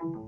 Okay,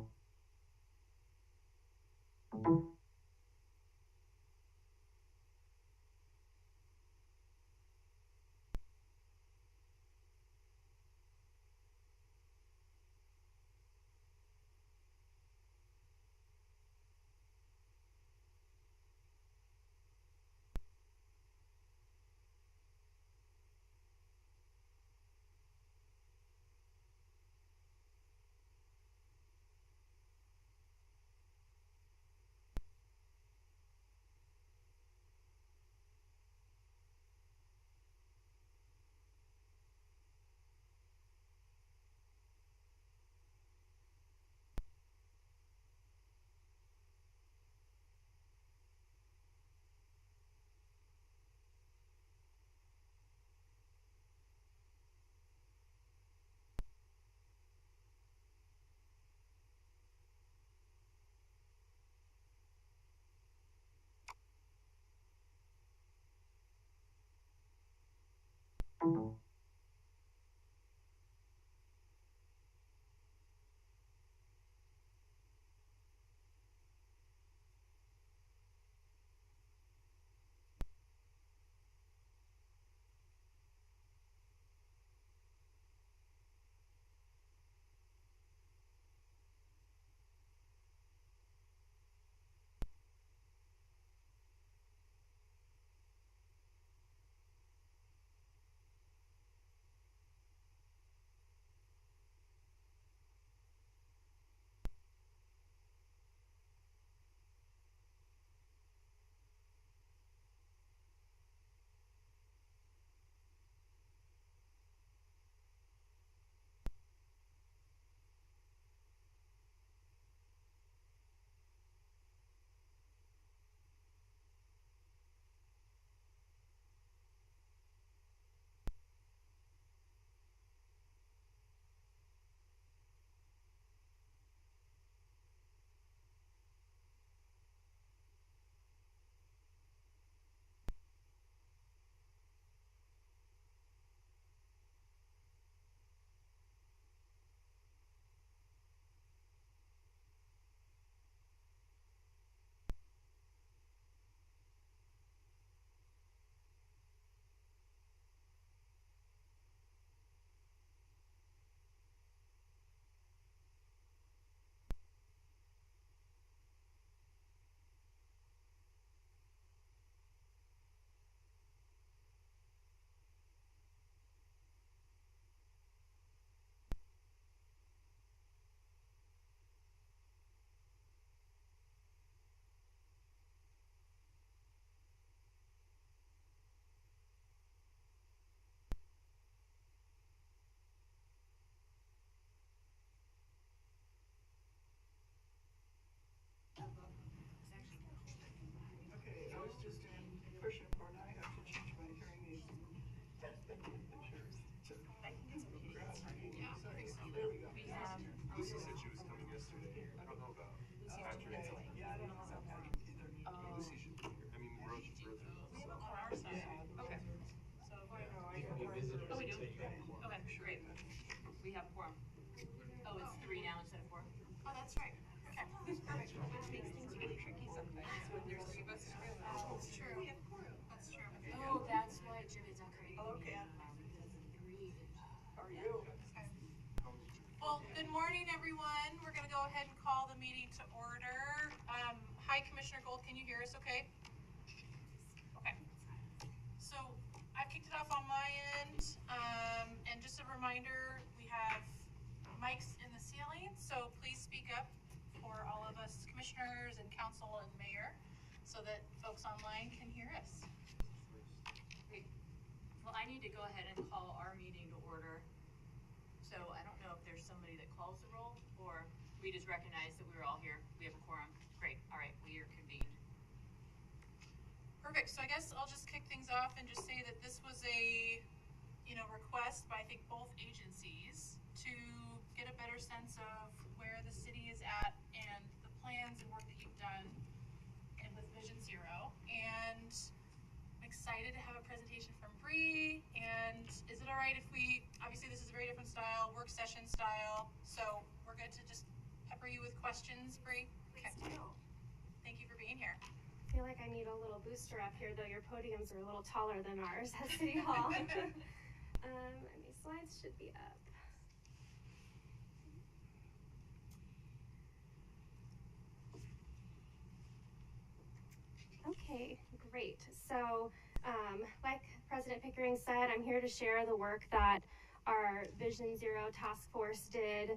I was just pushing for now. I have to change my hearing aids. There we go. Lucy said she was coming yesterday. I don't know about Patrick. Okay, yeah, I don't know about Patrick either. Lucy should be here. I mean, we're through. Yeah, Okay. So, I know, I You have can be one visitors Oh, we do? until you get quorum. Okay, Sure. great. We have quorum. Oh, it's 3 now instead of 4? Oh, that's right. Okay, perfect. Which makes things really tricky sometimes when there's 3 of us. That's true. We have quorum. That's true. Oh, that's why Jimmy decorated. Hello, Ken. Agreed. How are you? Well, good morning, everyone. We're going to go ahead and call the meeting to order. Hi, Commissioner Gold. Can you hear us okay? Okay. So I've kicked it off on my end. And just a reminder, we have mics in the ceiling, so please speak up for all of us commissioners and council and mayor so that folks online can hear us. Great. Well, I need to go ahead and call our meeting to order. So I don't know if there's somebody that calls the roll or we just recognize that we're all here. We have a quorum. Great. All right. We are convened. Perfect. So I guess I'll just kick things off and just say that this was a, request by I think both agencies to get a better sense of where the city is at and the plans and work that you've done and with Vision Zero. And I'm excited to have a presentation from Bree. And is it all right if we, obviously this is a very different style, work session style, so we're good to just pepper you with questions, Bree? Okay. Thank you for being here. I feel like I need a little booster up here, though your podiums are a little taller than ours at City Hall. And these slides should be up. Okay, great. So, like President Pickering said, I'm here to share the work that our Vision Zero Task Force did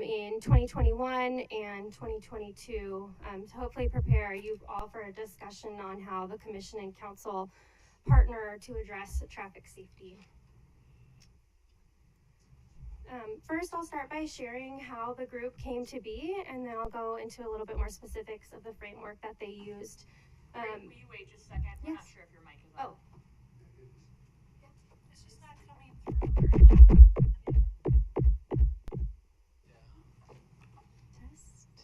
in 2021 and 2022 to hopefully prepare you all for a discussion on how the Commission and Council partner to address traffic safety. First, I'll start by sharing how the group came to be, and then I'll go into a little bit more specifics of the framework that they used. Will you wait just a second? We're not sure if your mic is on. Oh. It's just not coming through very loud. Test.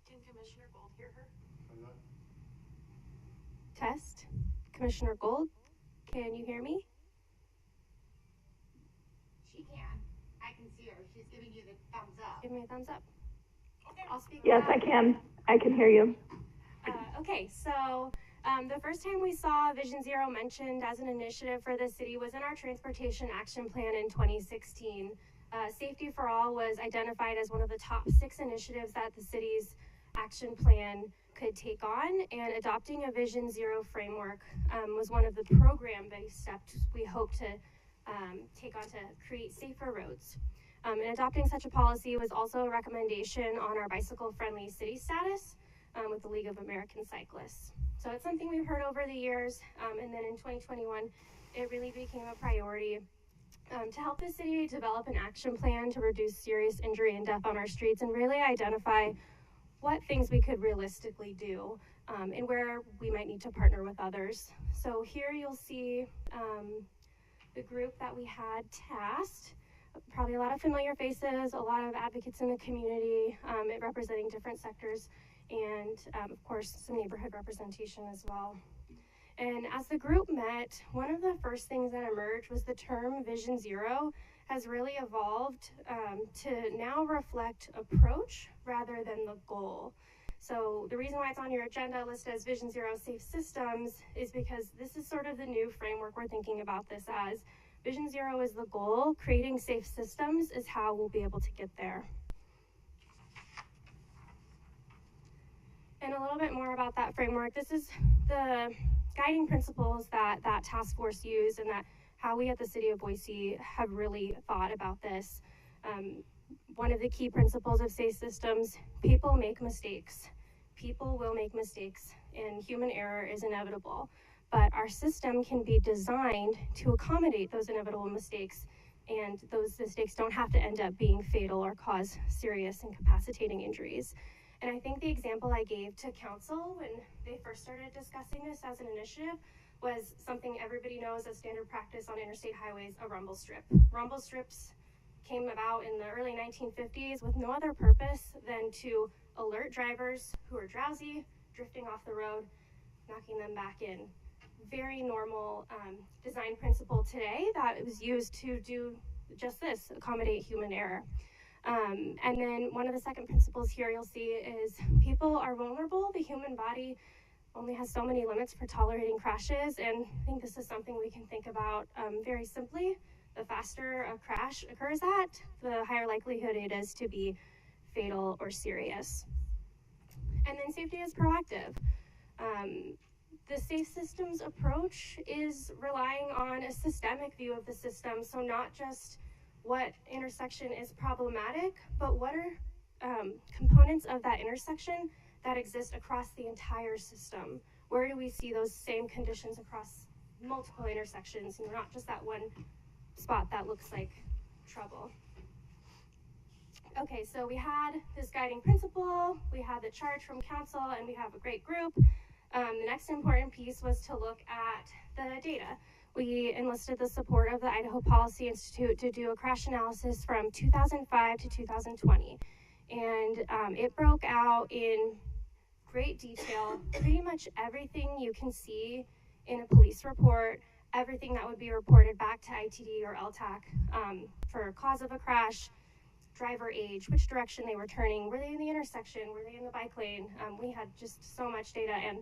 Can Commissioner Gold hear her? Test. Commissioner Gold, can you hear me? She can. I can see her. She's giving you the thumbs up. Give me a thumbs up. Okay. I'll speak. Yes, loud. I can. I can hear you. Okay, so the first time we saw Vision Zero mentioned as an initiative for the city was in our Transportation Action Plan in 2016. Safety for All was identified as one of the top 6 initiatives that the city's action plan could take on, and adopting a Vision Zero framework was one of the program-based steps we hope to take on to create safer roads. And adopting such a policy was also a recommendation on our bicycle-friendly city status with the League of American Cyclists. So it's something we've heard over the years, and then in 2021, it really became a priority to help the city develop an action plan to reduce serious injury and death on our streets and really identify what things we could realistically do and where we might need to partner with others. So here you'll see the group that we had tasked. Probably a lot of familiar faces, a lot of advocates in the community, representing different sectors, and of course some neighborhood representation as well. And as the group met, one of the first things that emerged was the term Vision Zero has really evolved to now reflect approach rather than the goal. So the reason why it's on your agenda listed as Vision Zero Safe Systems is because this is sort of the new framework we're thinking about this as. Vision Zero is the goal, creating safe systems is how we'll be able to get there. And a little bit more about that framework. This is the guiding principles that that task force used and that how we at the city of Boise have really thought about this. One of the key principles of safe systems, people make mistakes. People will make mistakes and human error is inevitable. But our system can be designed to accommodate those inevitable mistakes, and those mistakes don't have to end up being fatal or cause serious incapacitating injuries. And I think the example I gave to council when they first started discussing this as an initiative was something everybody knows as standard practice on interstate highways, a rumble strip. Rumble strips came about in the early 1950s with no other purpose than to alert drivers who are drowsy, drifting off the road, knocking them back in. Very normal design principle today that was used to do just this, accommodate human error. And then one of the second principles here you'll see is people are vulnerable. The human body only has so many limits for tolerating crashes, and I think this is something we can think about very simply. The faster a crash occurs at, the higher likelihood it is to be fatal or serious. And then safety is proactive. The safe systems approach is relying on a systemic view of the system, so not just what intersection is problematic, but what are components of that intersection that exist across the entire system. Where do we see those same conditions across multiple intersections, and not just that one spot that looks like trouble. Okay, so we had this guiding principle, we had the charge from council, and we have a great group. The next important piece was to look at the data. We enlisted the support of the Idaho Policy Institute to do a crash analysis from 2005 to 2020. And it broke out in great detail pretty much everything you can see in a police report, everything that would be reported back to ITD or LTAC for cause of a crash, driver age, which direction they were turning, were they in the intersection, were they in the bike lane. We had just so much data, and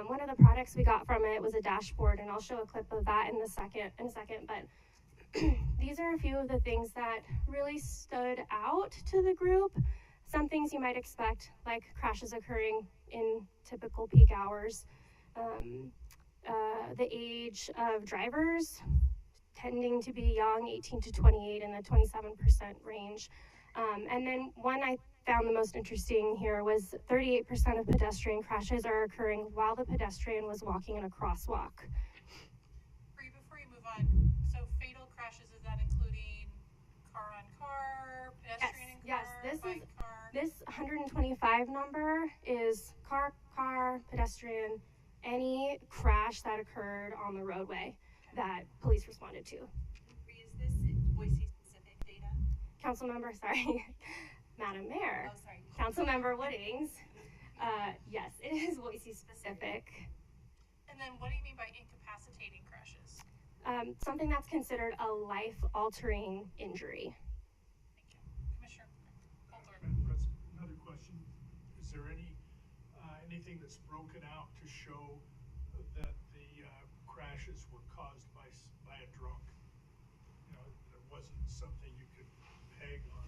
one of the products we got from it was a dashboard, and I'll show a clip of that in a second. But these are a few of the things that really stood out to the group. Some things you might expect, like crashes occurring in typical peak hours. The age of drivers tending to be young, 18 to 28, in the 27% range. And then one I found the most interesting here was 38% of pedestrian crashes are occurring while the pedestrian was walking in a crosswalk. Bree, before you move on, so fatal crashes, is that including car on car, pedestrian in car, bike car? This 125 number is car, pedestrian, any crash that occurred on the roadway that police responded to. Is this Boise specific data? Councilmember, sorry, Madam Mayor. Oh, sorry. Councilmember Woodings. Yes, it is Boise specific. And then what do you mean by incapacitating crashes? Something that's considered a life-altering injury. Thank you. Commissioner Goldthorpe. Madam President, another question. Is there anything that's broken out to show that the crashes were caused by a drunk? You know, there wasn't something you could peg on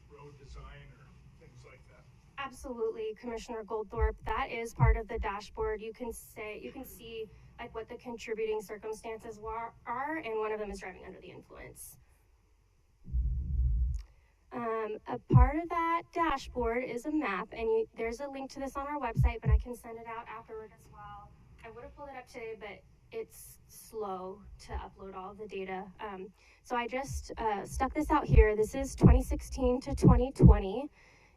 road design or things like that? Absolutely, Commissioner Goldthorpe. That is part of the dashboard. You can see like what the contributing circumstances are, and one of them is driving under the influence. A part of that dashboard is a map, and there's a link to this on our website, but I can send it out afterward as well. I would have pulled it up today, but it's slow to upload all of the data. So I just stuck this out here. This is 2016 to 2020,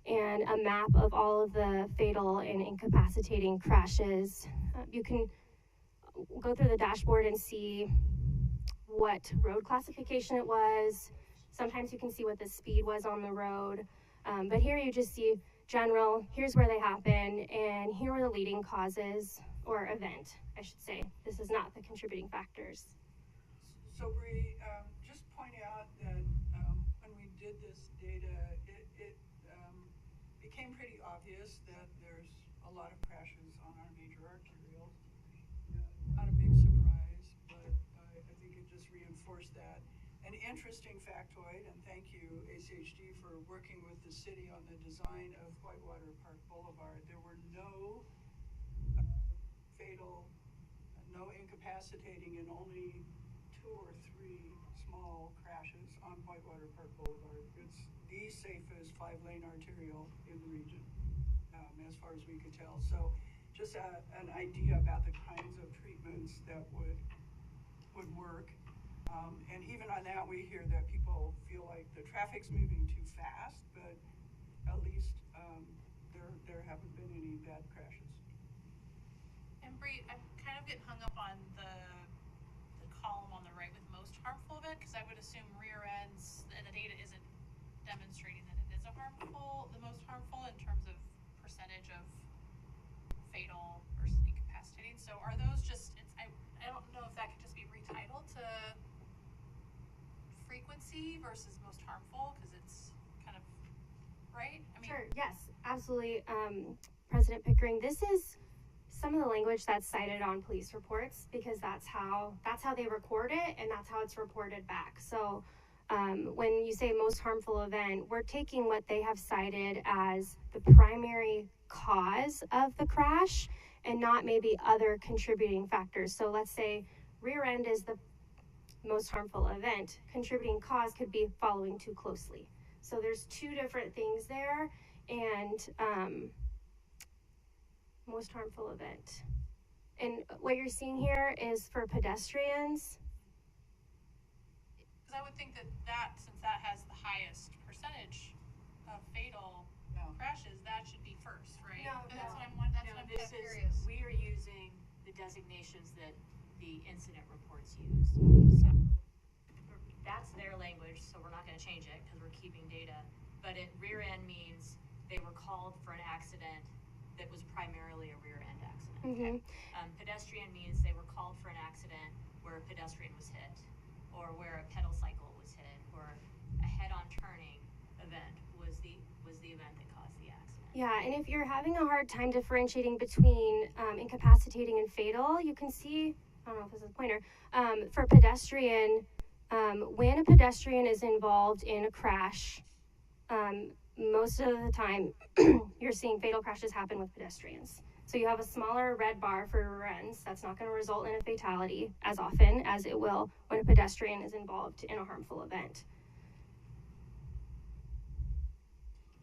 and a map of all of the fatal and incapacitating crashes. You can go through the dashboard and see what road classification it was. Sometimes you can see what the speed was on the road. But here you just see general, here's where they happen, and here were the leading causes, or event, I should say. This is not the contributing factors. So Bree, just point out that when we did this data, it became pretty obvious that there's a lot of crashes on our major arterials. Not a big surprise, but I think it just reinforced that. An interesting factoid, and thank you ACHD for working with the city on the design of Whitewater Park Boulevard. There were no fatal, no incapacitating, and only 2 or 3 small crashes on Whitewater Park Boulevard. It's the safest 5-lane arterial in the region, as far as we could tell. So just an idea about the kinds of treatments that would work. And even on that, we hear that people feel like the traffic's moving too fast, but at least there haven't been any bad crashes. And Bree, I'm kind of getting hung up on the column on the right with most harmful event, because I would assume rear ends, and the data isn't demonstrating that it is the most harmful in terms of percentage of fatal versus incapacitating. So are those just, I don't know if that could just be retitled to frequency versus most harmful, because it's kind of, right? I mean, Sure, yes, absolutely. President Pickering, this is some of the language that's cited on police reports, because that's how they record it, and that's how it's reported back. So when you say most harmful event, we're taking what they have cited as the primary cause of the crash and not maybe other contributing factors. So let's say rear end is the most harmful event. Contributing cause could be following too closely. So there's 2 different things there, and most harmful event. And what you're seeing here is for pedestrians. because I would think that since that has the highest percentage of fatal crashes, that should be first, right? No, But no. that's what I'm kind of curious. We are using the designations that the incident reports use. So that's their language, so we're not going to change it because we're keeping data. But rear end means they were called for an accident that was primarily a rear end accident. Pedestrian means they were called for an accident where a pedestrian was hit, or where a pedal cycle was hit, or a head-on turning event was the event that caused the accident. Yeah, and if you're having a hard time differentiating between incapacitating and fatal, you can see, I don't know if this is a pointer, for pedestrian, when a pedestrian is involved in a crash, most of the time you're seeing fatal crashes happen with pedestrians. So you have a smaller red bar for rear ends. That's not going to result in a fatality as often as it will when a pedestrian is involved in a harmful event.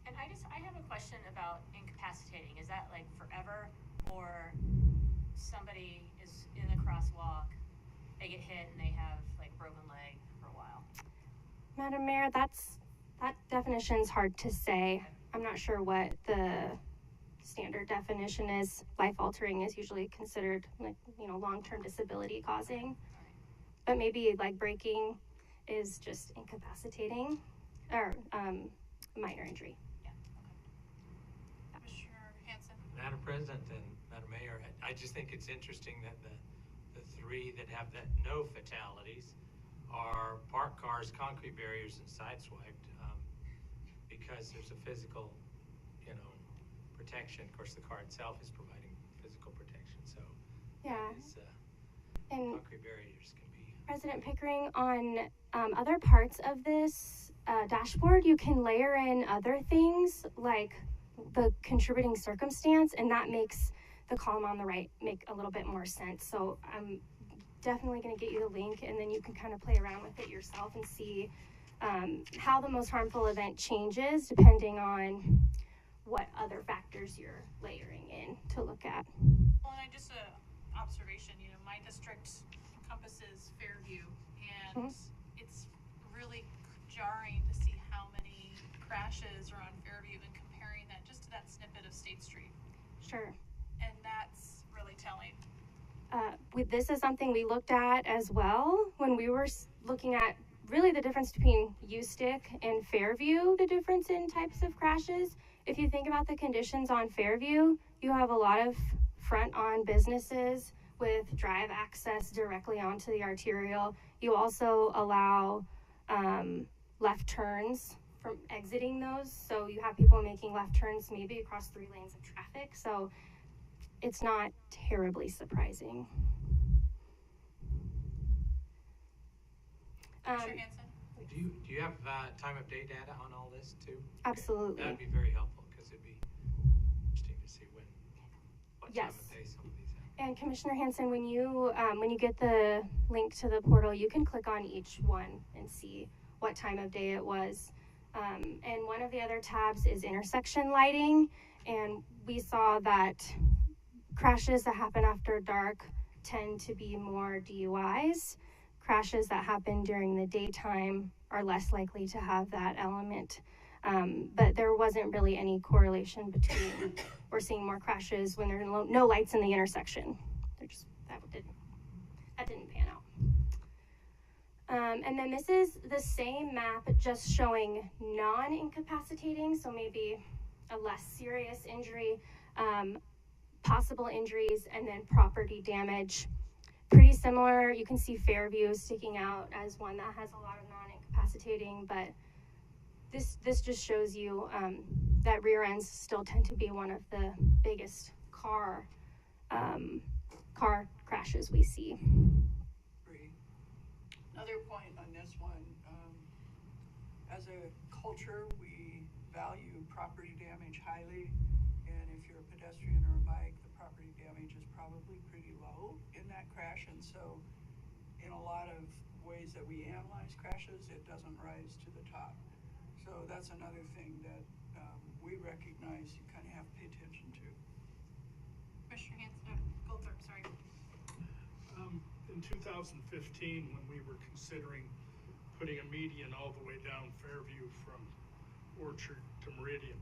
And I have a question about incapacitating. Is that like forever, or somebody is in the crosswalk, they get hit and they have like broken leg for a while? Madam Mayor, that definition's hard to say. I'm not sure what the standard definition is. Life-altering is usually considered like, long-term disability causing. But maybe like breaking is just incapacitating or minor injury. Commissioner Hanson? Madam President and Madam Mayor, I just think it's interesting that the three that have that no fatalities are parked cars, concrete barriers, and sideswiped, because there's a physical, protection. Of course, the car itself is providing physical protection, so Yeah. And concrete barriers can be. President Pickering, on other parts of this dashboard, you can layer in other things like the contributing circumstance, and that makes the column on the right make a little bit more sense. So I'm definitely going to get you the link, and then you can kind of play around with it yourself and see how the most harmful event changes depending on what other factors you're layering in to look at. Well, and just an observation, my district encompasses Fairview, and it's really jarring to see how many crashes are on Fairview and comparing that just to that snippet of State Street. Sure. And that's really telling. This is something we looked at as well when we were looking at really the difference between U-Stick and Fairview, the difference in types of crashes. If you think about the conditions on Fairview, you have a lot of front-on businesses with drive access directly onto the arterial. You also allow left turns from exiting those, so you have people making left turns maybe across 3 lanes of traffic, so it's not terribly surprising. Commissioner Hanson? Do you have time of day data on all this too? Absolutely. That'd be very helpful, because it'd be interesting to see what time of day some of these happen. And Commissioner Hanson, when you get the link to the portal, you can click on each one and see what time of day it was. And one of the other tabs is intersection lighting, and we saw that crashes that happen after dark tend to be more DUIs. Crashes that happen during the daytime are less likely to have that element. But there wasn't really any correlation between we're seeing more crashes when there are no lights in the intersection. That didn't pan out. And then this is the same map, just showing non-incapacitating, so maybe a less serious injury, possible injuries, and then property damage. Pretty similar. You can see Fairview sticking out as one that has a lot of non-incapacitating, but this just shows you that rear ends still tend to be one of the biggest car crashes we see. Another point on this one, as a culture, we value property damage highly, and if you're a pedestrian or a bike, the property damage is probably pretty low in that crash, and so in a lot of ways that we analyze crashes, it doesn't rise to the top. So that's another thing that we recognize you kind of have to pay attention to. Commissioner Hanson, Goldberg, sorry. In 2015, when we were considering putting a median all the way down Fairview from Orchard to Meridian,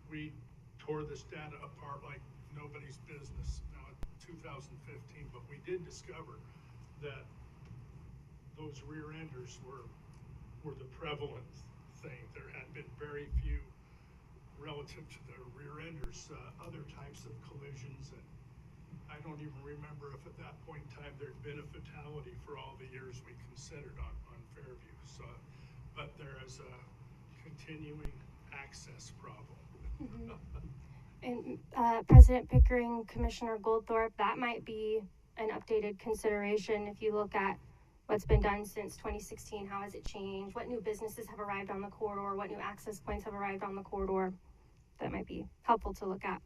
we tore this data apart like nobody's business now in 2015, but we did discover that those rear-enders were the prevalent thing. There had been very few relative to the rear-enders, other types of collisions, and I don't even remember if at that point in time there'd been a fatality for all the years we considered on Fairview. So, but there is a continuing access problem. Mm-hmm. And President Pickering, Commissioner Goldthorpe, that might be an updated consideration if you look at what's been done since 2016. How has it changed? What new businesses have arrived on the corridor? What new access points have arrived on the corridor? That might be helpful to look at.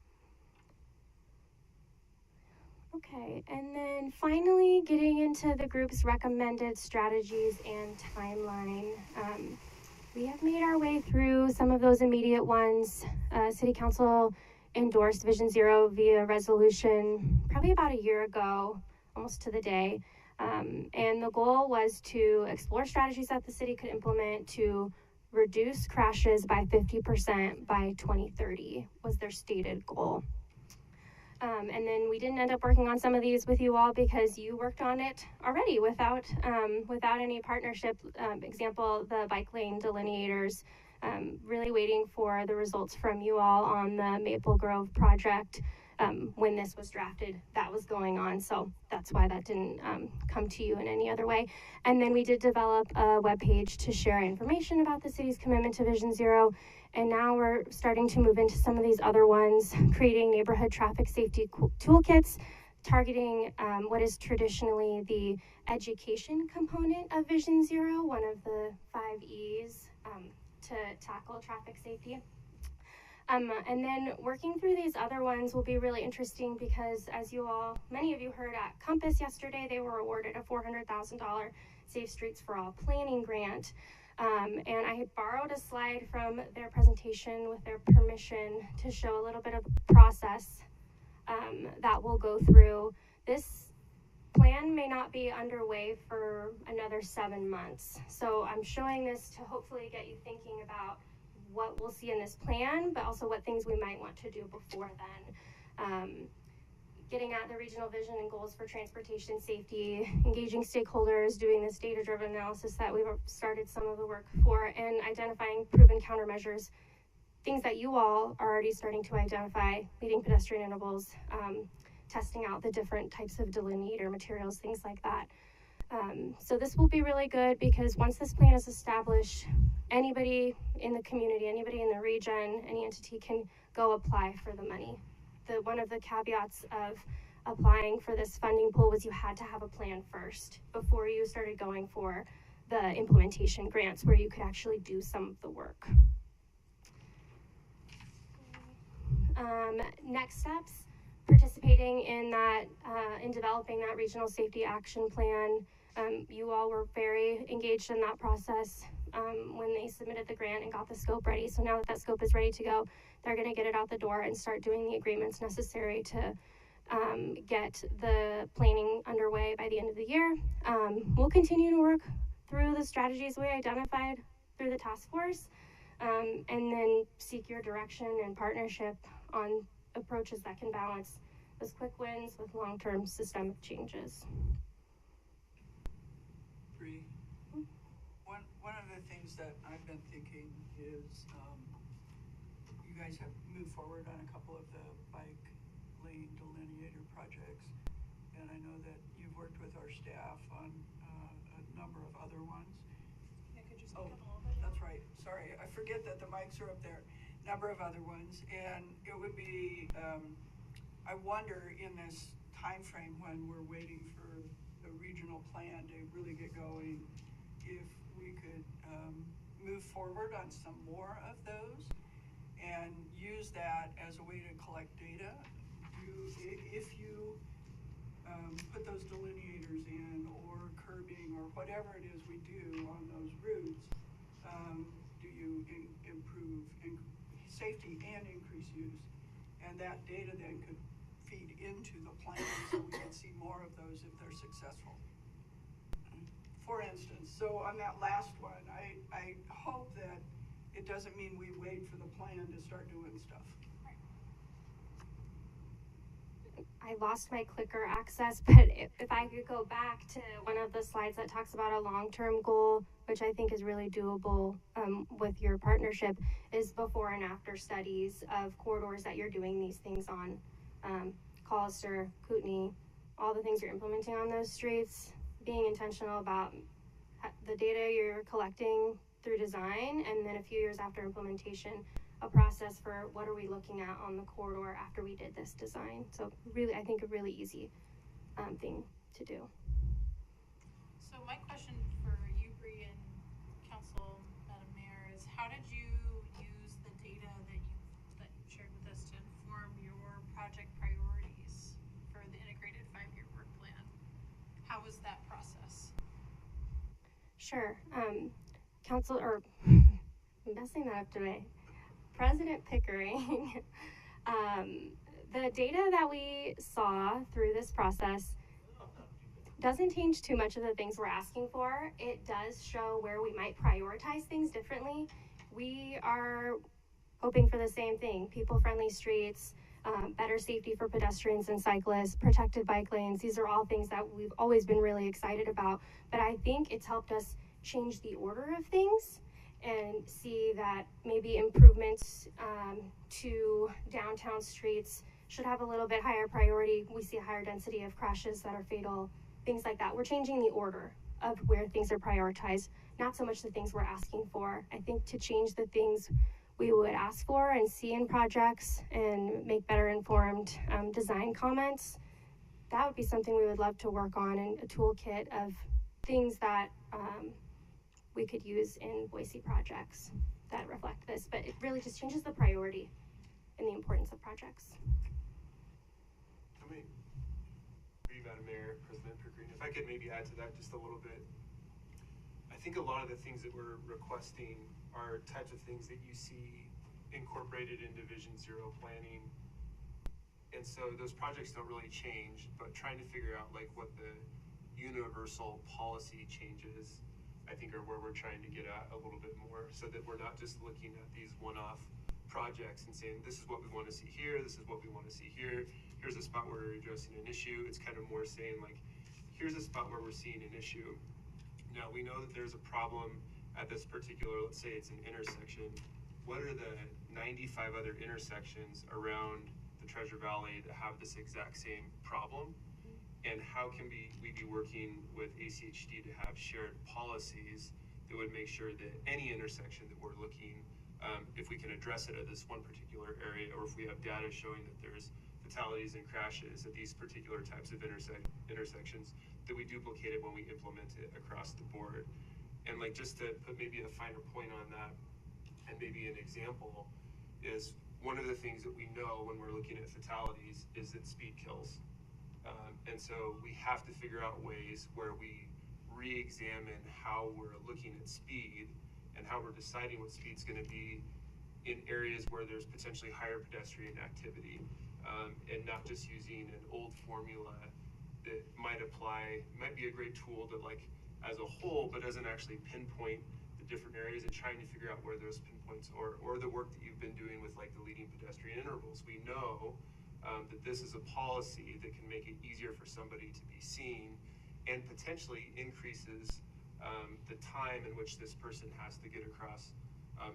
Okay, and then finally getting into the group's recommended strategies and timeline. We have made our way through some of those immediate ones. City Council endorsed Vision Zero via resolution probably about a year ago, almost to the day. And the goal was to explore strategies that the city could implement to reduce crashes by 50% by 2030 was their stated goal. And then we didn't end up working on some of these with you all because you worked on it already without any partnership. Example, the bike lane delineators, really waiting for the results from you all on the Maple Grove project. When this was drafted, that was going on, so that's why that didn't come to you in any other way. And then we did develop a webpage to share information about the city's commitment to Vision Zero, and now we're starting to move into some of these other ones, creating neighborhood traffic safety toolkits, targeting what is traditionally the education component of Vision Zero, one of the 5 E's to tackle traffic safety. And then working through these other ones will be really interesting because, as many of you heard at Compass yesterday, they were awarded a $400,000 Safe Streets for All planning grant. And I had borrowed a slide from their presentation with their permission to show a little bit of the process that we'll go through. This plan may not be underway for another 7 months. So I'm showing this to hopefully get you thinking about what we'll see in this plan, but also what things we might want to do before then. Getting at the regional vision and goals for transportation safety, engaging stakeholders, doing this data-driven analysis that we've started some of the work for, and identifying proven countermeasures, things that you all are already starting to identify, leading pedestrian intervals, testing out the different types of delineator materials, things like that. So this will be really good because once this plan is established, anybody in the community, anybody in the region, any entity can go apply for the money. One of the caveats of applying for this funding pool was you had to have a plan first before you started going for the implementation grants where you could actually do some of the work. Next steps, participating in that, in developing that regional safety action plan. You all were very engaged in that process when they submitted the grant and got the scope ready. So now that that scope is ready to go, they're going to get it out the door and start doing the agreements necessary to get the planning underway by the end of the year. We'll continue to work through the strategies we identified through the task force, and then seek your direction and partnership on approaches that can balance those quick wins with long-term systemic changes. One of the things that I've been thinking is you guys have moved forward on a couple of the bike lane delineator projects, and I know that you've worked with our staff on a number of other ones. Yeah, could you speak up a little bit? That's right. Sorry, I forget that the mics are up there. Number of other ones, and it would be, I wonder in this time frame when we're waiting for the regional plan to really get going, if we could move forward on some more of those and use that as a way to collect data. If you put those delineators in or curbing or whatever it is we do on those routes, do you improve safety and increase use? And that data then could feed into the plan so we can see more of those if they're successful. For instance, so on that last one, I hope that it doesn't mean we wait for the plan to start doing stuff. I lost my clicker access, but if I could go back to one of the slides that talks about a long-term goal, which I think is really doable with your partnership, is before and after studies of corridors that you're doing these things on. Collister, Kootenai, all the things you're implementing on those streets, being intentional about the data you're collecting through design, and then a few years after implementation, a process for what are we looking at on the corridor after we did this design. So really, I think a really easy thing to do. So my question for you, Bree, and Council, Madam Mayor, is how did you use the data that you shared with us to inform your project priorities for the integrated 5-year work plan? How was that process? Sure. Council, or I'm messing that up today. President Pickering, the data that we saw through this process doesn't change too much of the things we're asking for. It does show where we might prioritize things differently. We are hoping for the same thing: people-friendly streets, better safety for pedestrians and cyclists, protected bike lanes. These are all things that we've always been really excited about, but I think it's helped us change the order of things and see that maybe improvements to downtown streets should have a little bit higher priority. We see a higher density of crashes that are fatal, things like that. We're changing the order of where things are prioritized, not so much the things we're asking for. I think to change the things we would ask for and see in projects and make better informed design comments, that would be something we would love to work on, and a toolkit of things that we could use in Boise projects that reflect this. But it really just changes the priority and the importance of projects. Let me, Madam Mayor, President Pickering, if I could maybe add to that just a little bit. I think a lot of the things that we're requesting are types of things that you see incorporated in Division 0 planning. And so those projects don't really change, but trying to figure out like what the universal policy changes, I think, are where we're trying to get at a little bit more, so that we're not just looking at these one-off projects and saying, this is what we want to see here, this is what we want to see here, here's a spot where we're addressing an issue. It's kind of more saying like, here's a spot where we're seeing an issue. Now we know that there's a problem at this particular, let's say it's an intersection. What are the 95 other intersections around the Treasure Valley that have this exact same problem? And how can we be working with ACHD to have shared policies that would make sure that any intersection that we're looking, if we can address it at this one particular area, or if we have data showing that there's fatalities and crashes at these particular types of intersections, that we duplicate it when we implement it across the board. And like, just to put maybe a finer point on that, and maybe an example, is one of the things that we know when we're looking at fatalities is that speed kills. And so we have to figure out ways where we re-examine how we're looking at speed and how we're deciding what speed's going to be in areas where there's potentially higher pedestrian activity, and not just using an old formula that might be a great tool to like as a whole, but doesn't actually pinpoint the different areas, and trying to figure out where those pinpoints are, or the work that you've been doing with like the leading pedestrian intervals. We know that this is a policy that can make it easier for somebody to be seen, and potentially increases the time in which this person has to get across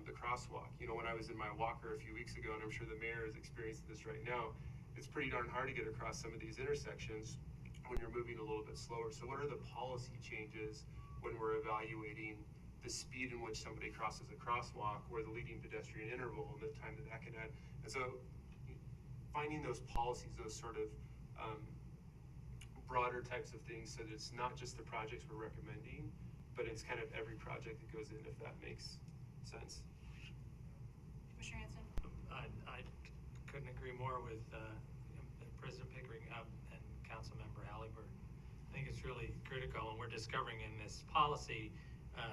the crosswalk. You know, when I was in my walker a few weeks ago, and I'm sure the mayor is experiencing this right now, it's pretty darn hard to get across some of these intersections when you're moving a little bit slower. So what are the policy changes when we're evaluating the speed in which somebody crosses a crosswalk, or the leading pedestrian interval, and the time that can add? And so finding those policies, those sort of broader types of things, so that it's not just the projects we're recommending, but it's kind of every project that goes in, if that makes sense. Commissioner Hanson? I couldn't agree more with President Pickering and Councilmember Halliburton. I think it's really critical, and we're discovering in this policy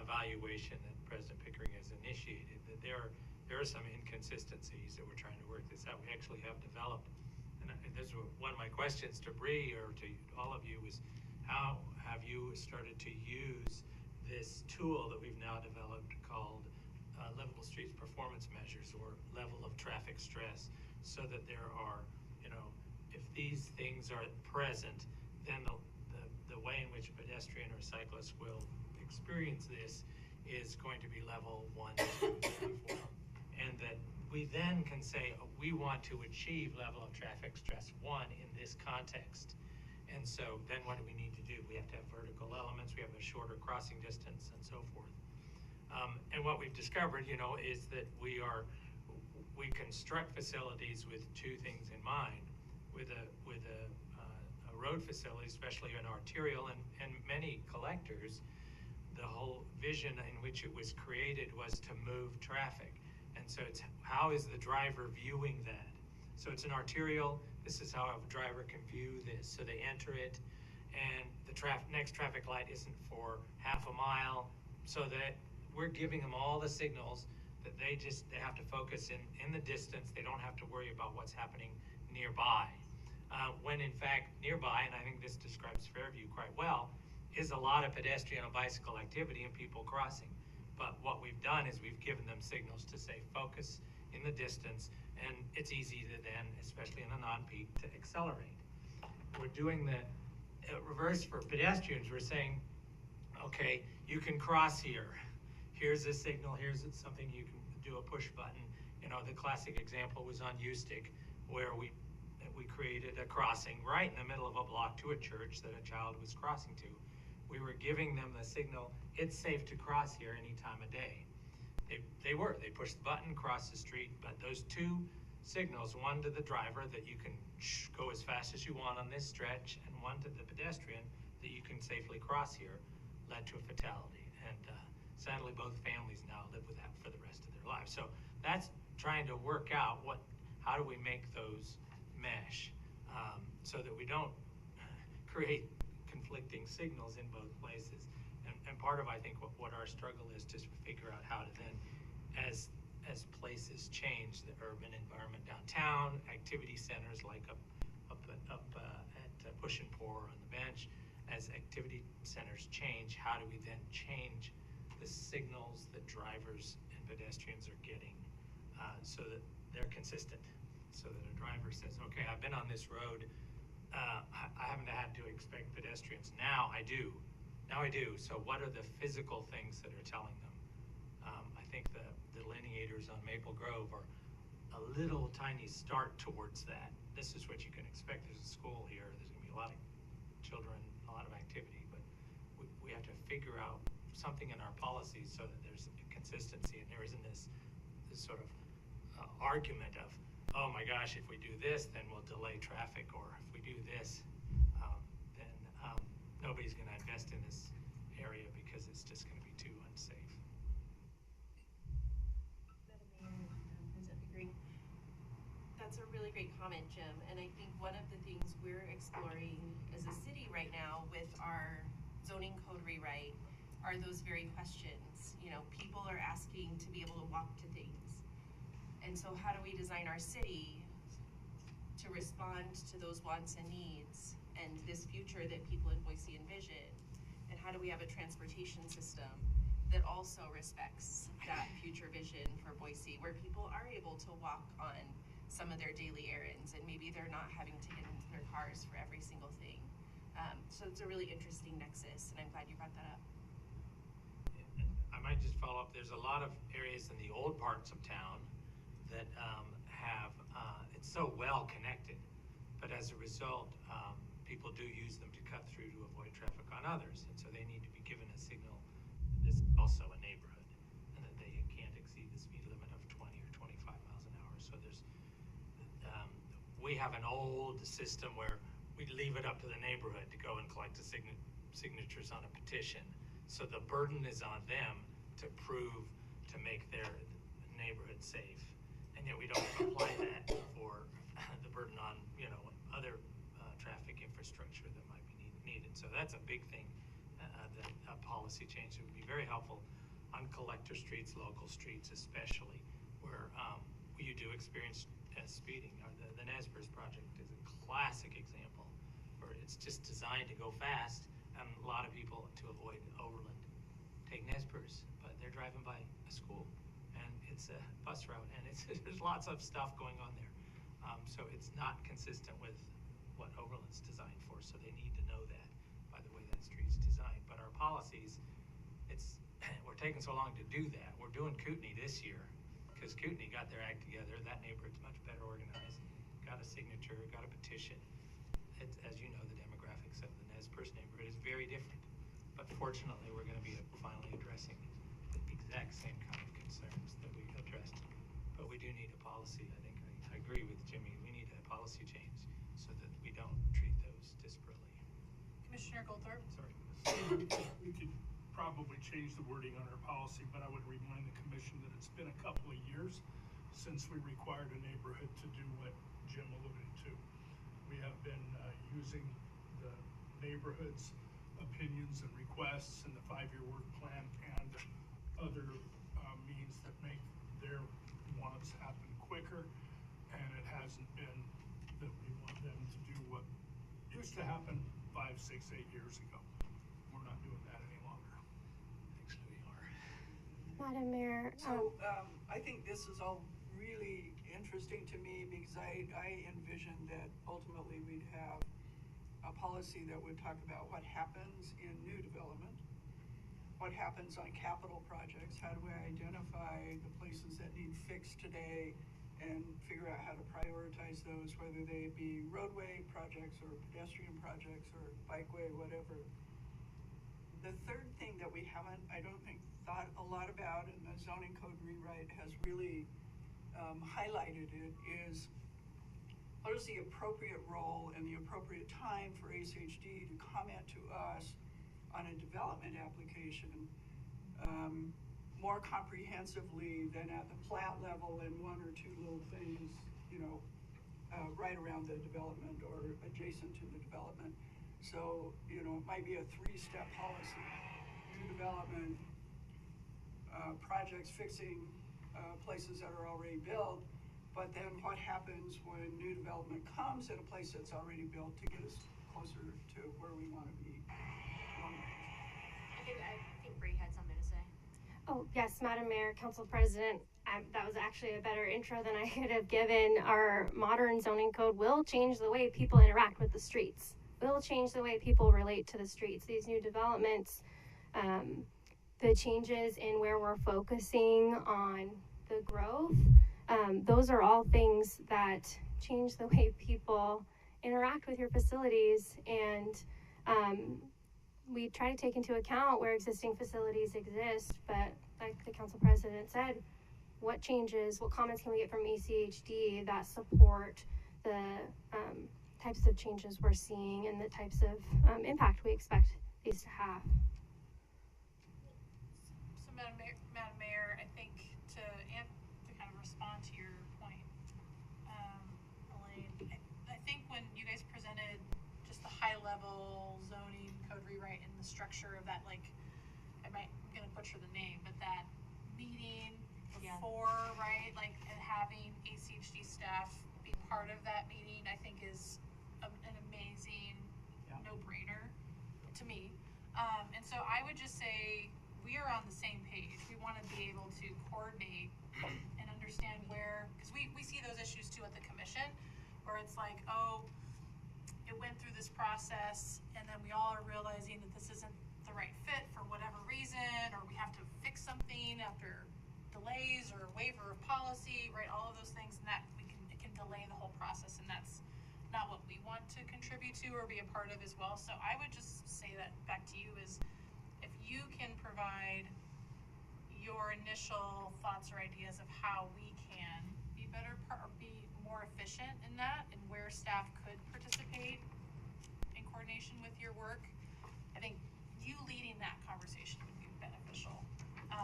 evaluation that President Pickering has initiated that there are some inconsistencies that we're trying to work this out. We actually have developed, and this was one of my questions to Bree, or to all of you, is how have you started to use this tool that we've now developed called Livable Streets Performance Measures, or level of traffic stress, so that there are, you know, if these things are present, then the way in which a pedestrian or cyclist will experience this is going to be level 1, 2, 3, 4. And that we then can say, we want to achieve level of traffic stress 1 in this context. And so then what do we need to do? We have to have vertical elements, we have a shorter crossing distance, and so forth. And what we've discovered, you know, is that we construct facilities with two things in mind. With a road facility, especially an arterial, and many collectors, the whole vision in which it was created was to move traffic. And so it's how is the driver viewing that? So it's an arterial. This is how a driver can view this. So they enter it, and the next traffic light isn't for half a mile, so that we're giving them all the signals that they have to focus in the distance. They don't have to worry about what's happening nearby. When in fact nearby, and I think this describes Fairview quite well, is a lot of pedestrian and bicycle activity and people crossing. But what we've done is we've given them signals to say focus in the distance, and it's easy to then, especially in a non-peak, to accelerate. We're doing the reverse for pedestrians. We're saying, okay, you can cross here. Here's a signal, here's something you can do a push button. You know, the classic example was on Ustick, where we created a crossing right in the middle of a block to a church that a child was crossing to. We were giving them the signal, it's safe to cross here any time of day. They pushed the button, crossed the street, but those two signals, one to the driver that you can go as fast as you want on this stretch, and one to the pedestrian that you can safely cross here, led to a fatality. And sadly, both families now live with that for the rest of their lives. So that's trying to work out how do we make those mesh, so that we don't create conflicting signals in both places. And part of, I think, what our struggle is to figure out how to then, as places change, the urban environment downtown, activity centers like up at Push and Pour on the bench, as activity centers change, how do we then change the signals that drivers and pedestrians are getting, so that they're consistent, so that a driver says, okay, I've been on this road, I haven't had to expect pedestrians. Now I do. So what are the physical things that are telling them? I think the delineators on Maple Grove are a little tiny start towards that. This is what you can expect. There's a school here. There's going to be a lot of children, a lot of activity, but we have to figure out something in our policies so that there's consistency and there isn't this sort of argument of, oh my gosh, if we do this, then we'll delay traffic, or if we do this, then nobody's going to invest in this area because it's just going to be too unsafe. Madam Mayor, President Green, that's a really great comment, Jim. And I think one of the things we're exploring as a city right now with our zoning code rewrite are those very questions. You know, people are asking to be able to walk to things. And so how do we design our city to respond to those wants and needs and this future that people in Boise envision? And how do we have a transportation system that also respects that future vision for Boise, where people are able to walk on some of their daily errands and maybe they're not having to get into their cars for every single thing. So it's a really interesting nexus, and I'm glad you brought that up. I might just follow up. There's a lot of areas in the old parts of town that it's so well connected, but as a result, people do use them to cut through to avoid traffic on others, and so they need to be given a signal that this is also a neighborhood and that they can't exceed the speed limit of 20 or 25 miles an hour. So there's, we have an old system where we leave it up to the neighborhood to go and collect the signatures on a petition. So the burden is on them to prove, to make their neighborhood safe. And yet we don't apply that for the burden on, you know, other traffic infrastructure that might be needed. So that's a big thing, that a policy change would be very helpful on collector streets, local streets especially, where you do experience speeding. The Nespers project is a classic example where it's just designed to go fast, and a lot of people, to avoid Overland, take Nespers, but they're driving by a school, and it's a bus route, and there's lots of stuff going on there. So it's not consistent with what Overland's designed for, so they need to know that by the way that street's designed. But our policies, we're taking so long to do that. We're doing Kootenai this year, because Kootenai got their act together. That neighborhood's much better organized, got a signature, got a petition. As you know, the demographics of the Nez Perce neighborhood is very different. But fortunately, we're going to be finally addressing exact same kind of concerns that we addressed. But we do need a policy. I think I agree with Jimmy. We need a policy change so that we don't treat those disparately. Commissioner Goldthorpe? Sorry. We could probably change the wording on our policy, but I would remind the commission that it's been a couple of years since we required a neighborhood to do what Jim alluded to. We have been using the neighborhood's opinions and requests and the 5-year work plan and other means that make their wants happen quicker, and it hasn't been that we want them to do what used to happen 5, 6, 8 years ago. We're not doing that any longer. Actually, we are. Madam Mayor. So, I think this is all really interesting to me because I envision that ultimately we'd have a policy that would talk about what happens in new development, what happens on capital projects, how do we identify the places that need fixed today and figure out how to prioritize those, whether they be roadway projects or pedestrian projects or bikeway, whatever. The third thing that we haven't, I don't think, thought a lot about, and the zoning code rewrite has really highlighted it, is what is the appropriate role and the appropriate time for ACHD to comment to us on a development application more comprehensively than at the plat level and 1 or 2 little things, you know, right around the development or adjacent to the development. So, you know, it might be a 3-step policy: new development, projects fixing places that are already built, but then what happens when new development comes at a place that's already built to get us closer to where we want to be. I think Bree had something to say. Oh, yes, Madam Mayor, Council President, that was actually a better intro than I could have given. Our modern zoning code will change the way people interact with the streets, will change the way people relate to the streets. These new developments, the changes in where we're focusing on the growth, those are all things that change the way people interact with your facilities, and we try to take into account where existing facilities exist, but like the Council President said, what changes, what comments can we get from ACHD that support the types of changes we're seeing and the types of impact we expect these to have. So Madam Mayor, I think to kind of respond to your point, Elaine, I think when you guys presented just the high level zoning code rewrite and the structure of that, like, I'm gonna butcher the name, but that meeting before, right, like, and having ACHD staff be part of that meeting, I think is an amazing no-brainer to me. And so I would just say we are on the same page. We want to be able to coordinate and understand where, because we see those issues too at the commission, where it's like, oh, it went through this process and then we all are realizing that this isn't the right fit for whatever reason, or we have to fix something after delays or waiver of policy, right? All of those things, and that it can delay the whole process, and that's not what we want to contribute to or be a part of as well. So I would just say that back to you is, if you can provide your initial thoughts or ideas of how we can be better or be more efficient in that, and where staff could participate in coordination with your work, I think you leading that conversation would be beneficial.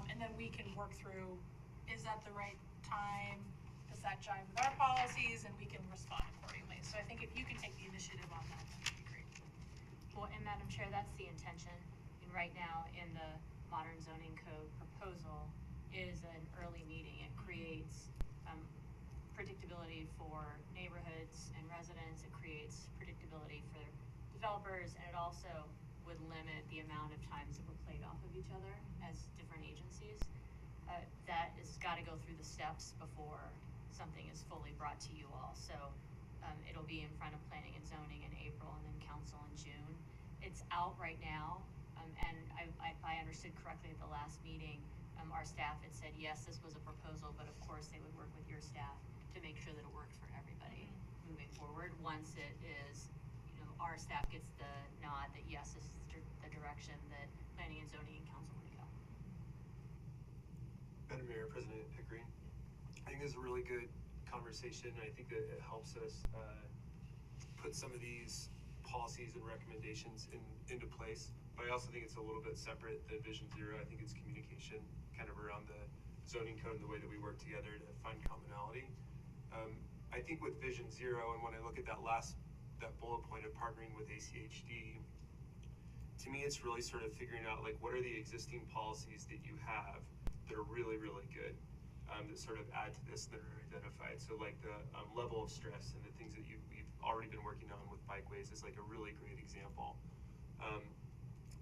And then we can work through, is that the right time? Does that jive with our policies? And we can respond accordingly. So I think if you can take the initiative on that, that would be great. Well, and Madam Chair, that's the intention. And right now in the modern zoning code proposal is an early meeting. It creates predictability for neighborhoods and residents. It creates predictability for developers, and it also would limit the amount of times that we're played off of each other as different agencies. That has got to go through the steps before something is fully brought to you all. So it'll be in front of planning and zoning in April, and then council in June. It's out right now, and if I understood correctly at the last meeting, our staff had said, yes, this was a proposal, but of course they would work with your staff to make sure that it worked for everybody moving forward. Once it is, our staff gets the nod that yes, this is the direction that planning and zoning and council want to go. Madam Mayor, President Pickering, I think this is a really good conversation. I think that it helps us put some of these policies and recommendations into place. But I also think it's a little bit separate than Vision Zero. I think it's communication kind of around the zoning code and the way that we work together to find commonality. I think with Vision Zero, and when I look at that bullet point of partnering with ACHD, to me it's really sort of figuring out like what are the existing policies that you have that are really, really good, that sort of add to this that are identified. So like the level of stress and the things that we've already been working on with bikeways is like a really great example.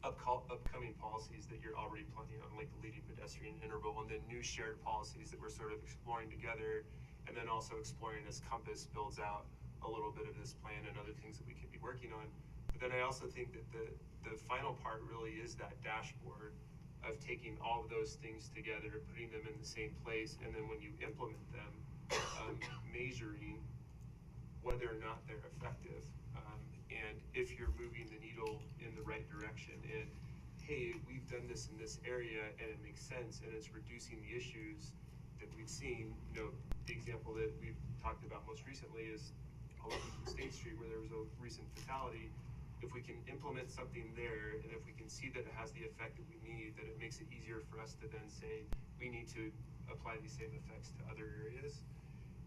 Upcoming policies that you're already planning on, like the leading pedestrian interval, and then new shared policies that we're sort of exploring together, and then also exploring as Compass builds out a little bit of this plan and other things that we can be working on. But then I also think that the final part really is that dashboard of taking all of those things together, putting them in the same place, and then when you implement them, measuring whether or not they're effective, and if you're moving the needle in the right direction. And hey, we've done this in this area and it makes sense and it's reducing the issues that we've seen. You know, the example that we've talked about most recently is along State Street where there was a recent fatality. If we can implement something there, and if we can see that it has the effect that we need, that it makes it easier for us to then say, we need to apply these same effects to other areas.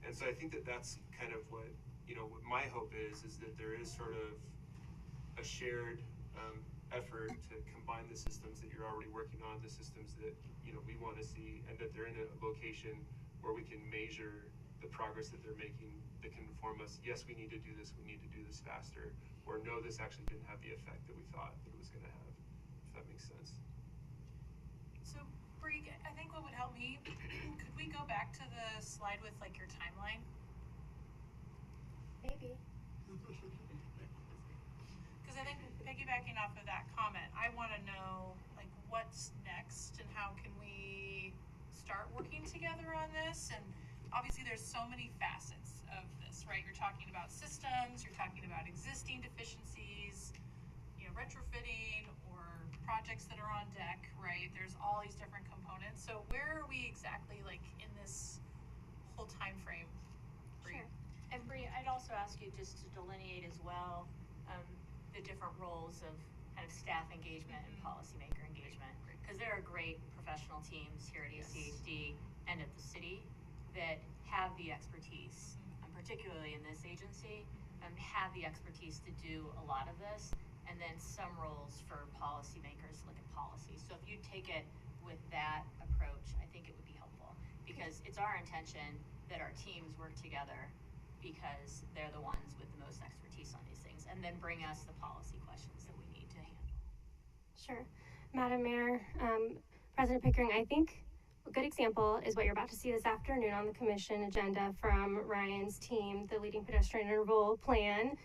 And so I think that that's kind of what, what my hope is that there is sort of a shared effort to combine the systems that you're already working on, the systems that, we want to see, and that they're in a location where we can measure the progress that they're making that can inform us, yes, we need to do this faster, or no, this actually didn't have the effect that we thought that it was going to have, if that makes sense. So, Bree, I think what would help me, could we go back to the slide with like your timeline? Maybe. Because I think piggybacking off of that comment, I want to know like what's next and how can we start working together on this. And obviously there's so many facets of this, right? You're talking about systems, you're talking about existing deficiencies, retrofitting or projects that are on deck, right? There's all these different components. So where are we exactly like in this whole time frame? Bree? Sure. And Bree, I'd also ask you just to delineate as well the different roles of kind of staff engagement and policymaker engagement, because there are great professional teams here at ACHD and at the city that have the expertise, particularly in this agency, have the expertise to do a lot of this, and then some roles for policymakers look at policy. So if you take it with that approach, I think it would be helpful, because it's our intention that our teams work together because they're the ones with the most expertise on these things, and then bring us the policy questions that we need to handle. Sure. Madam Mayor, President Pickering, I think a good example is what you're about to see this afternoon on the commission agenda from Ryan's team, the leading pedestrian interval plan.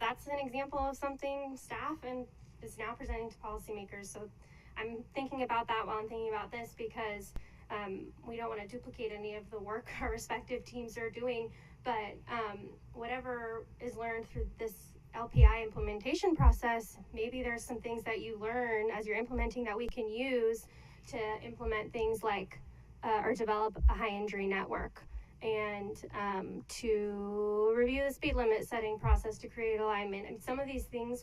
That's an example of something staff and is now presenting to policymakers. So I'm thinking about that while I'm thinking about this, because we don't want to duplicate any of the work our respective teams are doing, but whatever is learned through this LPI implementation process, maybe there's some things that you learn as you're implementing that we can use to implement things like or develop a high injury network, and to review the speed limit setting process to create alignment. And some of these things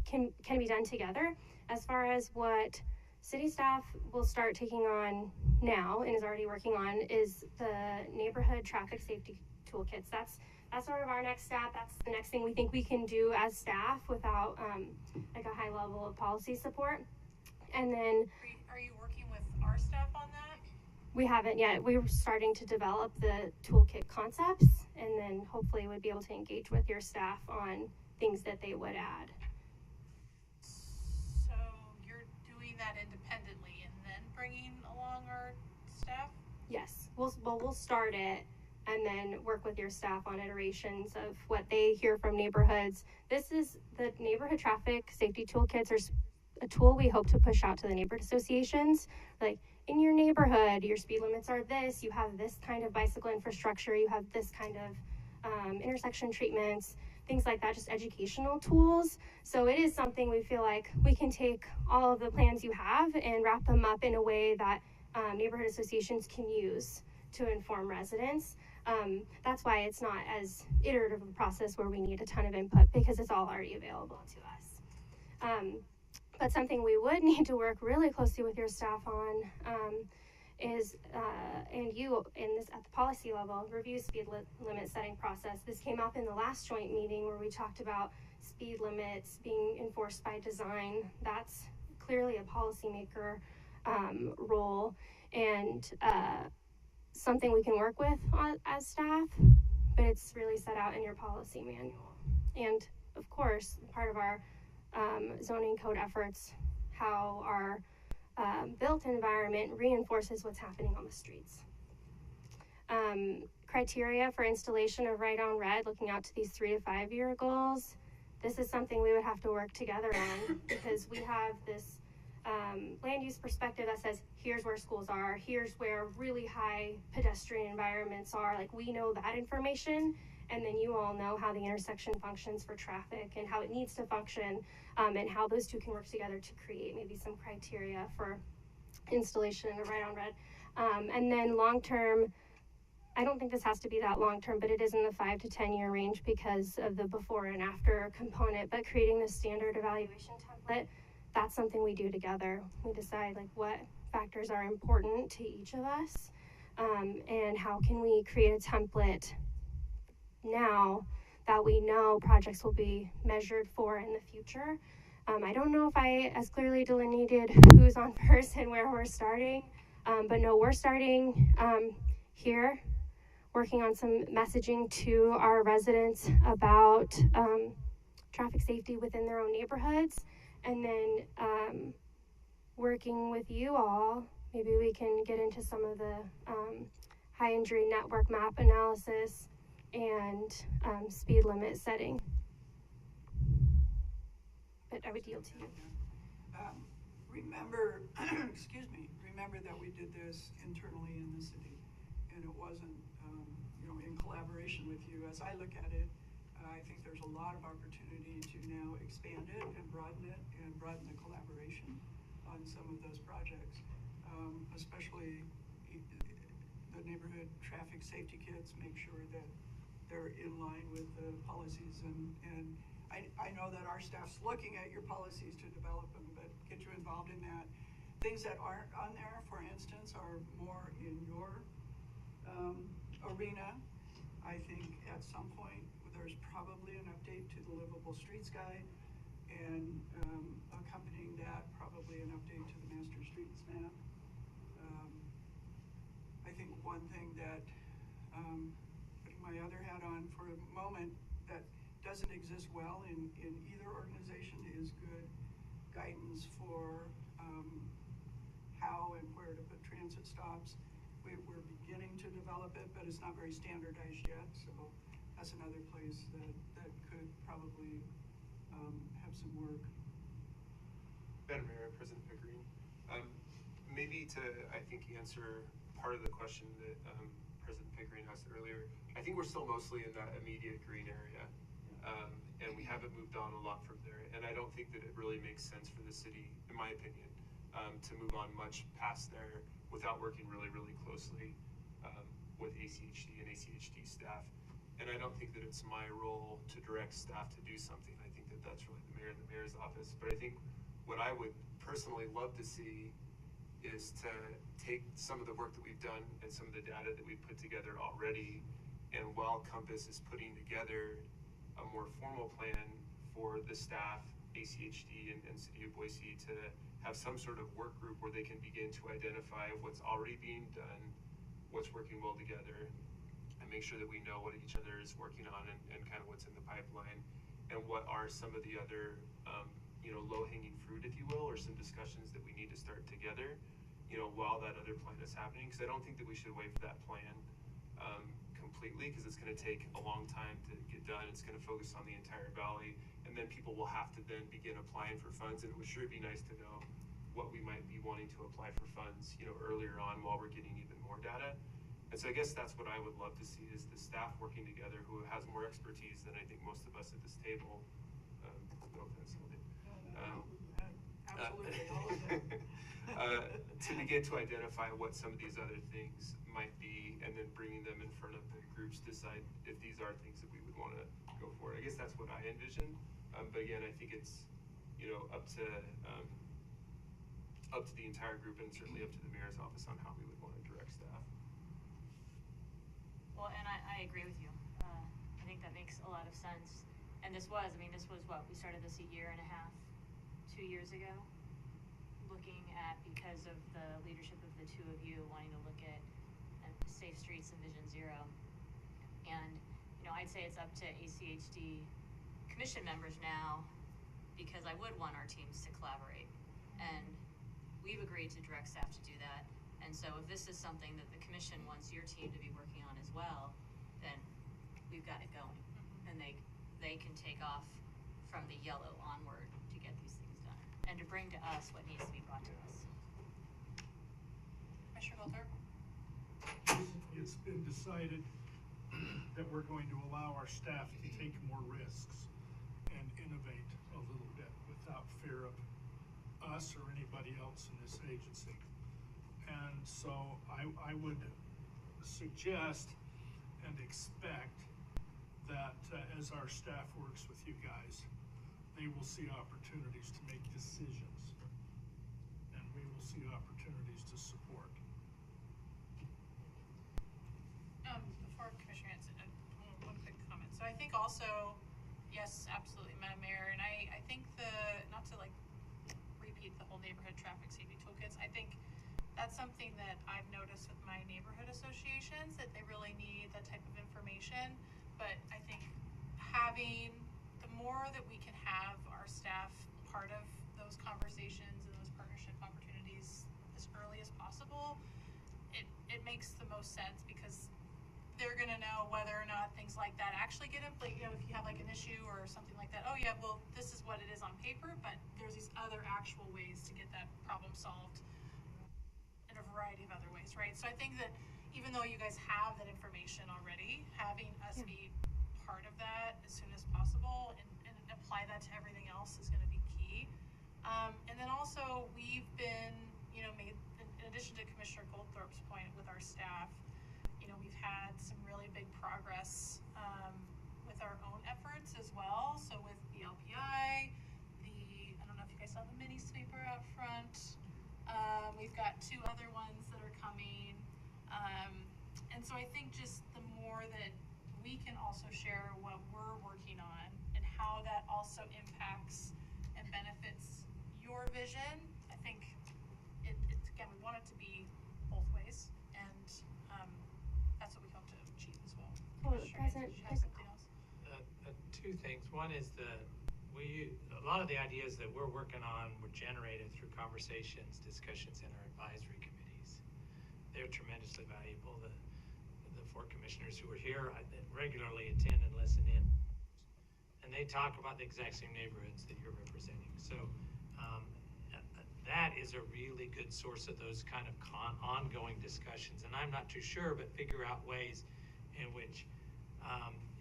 can be done together. As far as what city staff will start taking on now and is already working on is the neighborhood traffic safety toolkits. That's sort of our next step. That's the next thing we think we can do as staff without like a high level of policy support. And then Are you working with our staff on that? we haven't yet. We were starting to develop the toolkit concepts, and then hopefully we'd be able to engage with your staff on things that they would add. So you're doing that independently and then bringing along our staff? Yes, we'll start it and then work with your staff on iterations of what they hear from neighborhoods. This is the neighborhood traffic safety toolkits are a tool we hope to push out to the neighborhood associations. Like, in your neighborhood, your speed limits are this, you have this kind of bicycle infrastructure, you have this kind of intersection treatments, things like that, just educational tools. So it is something we feel like we can take all of the plans you have and wrap them up in a way that neighborhood associations can use to inform residents. That's why it's not as iterative of a process where we need a ton of input, because it's all already available to us. But something we would need to work really closely with your staff on is, and you in this at the policy level, review speed limit setting process. This came up in the last joint meeting where we talked about speed limits being enforced by design. That's clearly a policymaker role, and something we can work with as staff, but it's really set out in your policy manual. And of course, part of our zoning code efforts, how our built environment reinforces what's happening on the streets. Criteria for installation of right on red, looking out to these 3 to 5 year goals. This is something we would have to work together on, because we have this land use perspective that says, here's where schools are, here's where really high pedestrian environments are. Like, we know that information, and then you all know how the intersection functions for traffic and how it needs to function, and how those two can work together to create maybe some criteria for installation of right on red. And then long term, I don't think this has to be that long term, but it is in the 5 to 10 year range because of the before and after component. But creating the standard evaluation template, that's something we do together. We decide like what factors are important to each of us, and how can we create a template now that we know projects will be measured for in the future. I don't know if I as clearly delineated who's on first and where we're starting, but no, we're starting here, working on some messaging to our residents about traffic safety within their own neighborhoods, and then working with you all, maybe we can get into some of the high injury network map analysis and speed limit setting. But I would yield to you. Remember, excuse me, remember that we did this internally in the city, and it wasn't, in collaboration with you. As I look at it, I think there's a lot of opportunity to now expand it and broaden the collaboration on some of those projects, especially the neighborhood traffic safety kits. Make sure that they're in line with the policies, and I know that our staff's looking at your policies to develop them, but get you involved in that. Things that aren't on there, for instance, are more in your arena. I think at some point there's probably an update to the Livable Streets Guide, and accompanying that, probably an update to the Master Streets Map. I think one thing that, putting my other hat on for a moment, that doesn't exist well in either organization is good guidance for how and where to put transit stops. We're beginning to develop it, but it's not very standardized yet, so that's another place that could probably have some work. Madam Mayor, President Pickering, maybe to, I think, answer part of the question that President Pickering asked earlier, I think we're still mostly in that immediate green area, and we haven't moved on a lot from there, and I don't think that it really makes sense for the city, in my opinion, to move on much past there without working really, really closely with ACHD and ACHD staff. And I don't think that it's my role to direct staff to do something. I think that that's really the mayor and the mayor's office. But I think what I would personally love to see is to take some of the work that we've done and some of the data that we've put together already, and while Compass is putting together a more formal plan for the staff, ACHD and City of Boise, to have some sort of work group where they can begin to identify what's already being done, what's working well together, and make sure that we know what each other is working on and kind of what's in the pipeline, and what are some of the other low-hanging fruit, if you will, or some discussions that we need to start together, while that other plan is happening. Because I don't think that we should wait for that plan completely, because it's going to take a long time to get done. It's going to focus on the entire valley, and then people will have to then begin applying for funds, and it would sure be nice to know what we might be wanting to apply for funds, earlier on while we're getting even more data. And so I guess that's what I would love to see, is the staff working together who has more expertise than I think most of us at this table. No offense, Absolutely, all of them. To begin to identify what some of these other things might be, and then bringing them in front of the groups, decide if these are things that we would want to go for. I guess that's what I envision. But again, I think it's, up to the entire group, and certainly up to the mayor's office on how we would want to direct staff. Well, and I agree with you. I think that makes a lot of sense. And this was what, we started this a year and a half, 2 years ago, looking at, because of the leadership of the two of you wanting to look at safe streets and Vision Zero. And, I'd say it's up to ACHD commission members now, because I would want our teams to collaborate. And we've agreed to direct staff to do that. And so if this is something that the commission wants your team to be working on as well, then we've got it going. And they can take off from the yellow onward to get these things done, and to bring to us what needs to be brought to us. Commissioner Goldberg? It's been decided that we're going to allow our staff to take more risks and innovate a little bit without fear of us or anybody else in this agency. And so I would suggest and expect that as our staff works with you guys, they will see opportunities to make decisions, and we will see opportunities to support. Before Commissioner Hanson, one quick comment. So I think also, yes, absolutely, Madam Mayor, and I think not to repeat the whole neighborhood traffic safety toolkits, I think that's something that I've noticed with my neighborhood associations, that they really need that type of information. But I think the more that we can have our staff part of those conversations and those partnership opportunities as early as possible, it makes the most sense, because they're gonna know whether or not things like that actually get in place. If you have an issue or something like that, oh yeah, well, this is what it is on paper, but there's these other actual ways to get that problem solved in a variety of other ways, right? So I think that even though you guys have that information already, having us be part of that as soon as possible and apply that to everything else is gonna be key. And then also, we've been, made, in addition to Commissioner Goldthorpe's point with our staff, we've had some really big progress with our own efforts as well. So with the LPI, I don't know if you guys saw the mini sweeper out front. We've got 2 other ones that are coming. And so I think just the more that we can also share what we're working on and how that also impacts and benefits your vision, I think it's again, we want it to be both ways, and that's what we hope to achieve as well. Well, Commissioner, did you have something else? 2 things. One is a lot of the ideas that we're working on were generated through conversations, discussions in our advisory committees. They're tremendously valuable. The 4 commissioners who are here regularly attend and listen in, and they talk about the exact same neighborhoods that you're representing. So that is a really good source of those kind of ongoing discussions. And I'm not too sure, but figure out ways in which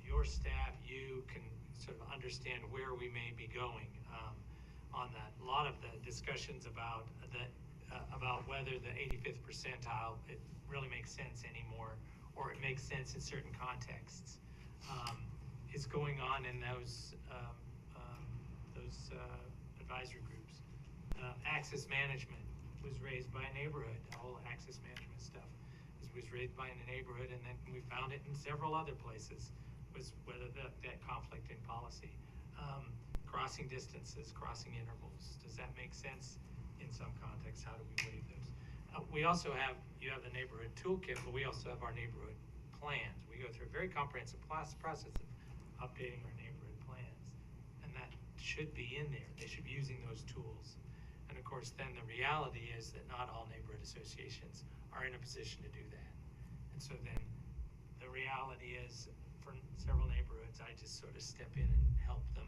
your staff, you can sort of understand where we may be going on that. A lot of the discussions about whether the 85th percentile, it really makes sense anymore, or it makes sense in certain contexts, is going on in those advisory groups. Access management was raised by a neighborhood. The whole access management stuff was raised by a neighborhood, and then we found it in several other places, was whether that conflict in policy. Crossing distances, crossing intervals, does that make sense in some contexts? How do we weigh those? We also have, you have the neighborhood toolkit, but we also have our neighborhood plans. We go through a very comprehensive process of updating our neighborhood plans, and that should be in there. They should be using those tools. And of course, then the reality is that not all neighborhood associations are in a position to do that. And so then the reality is, for several neighborhoods, I just sort of step in and help them.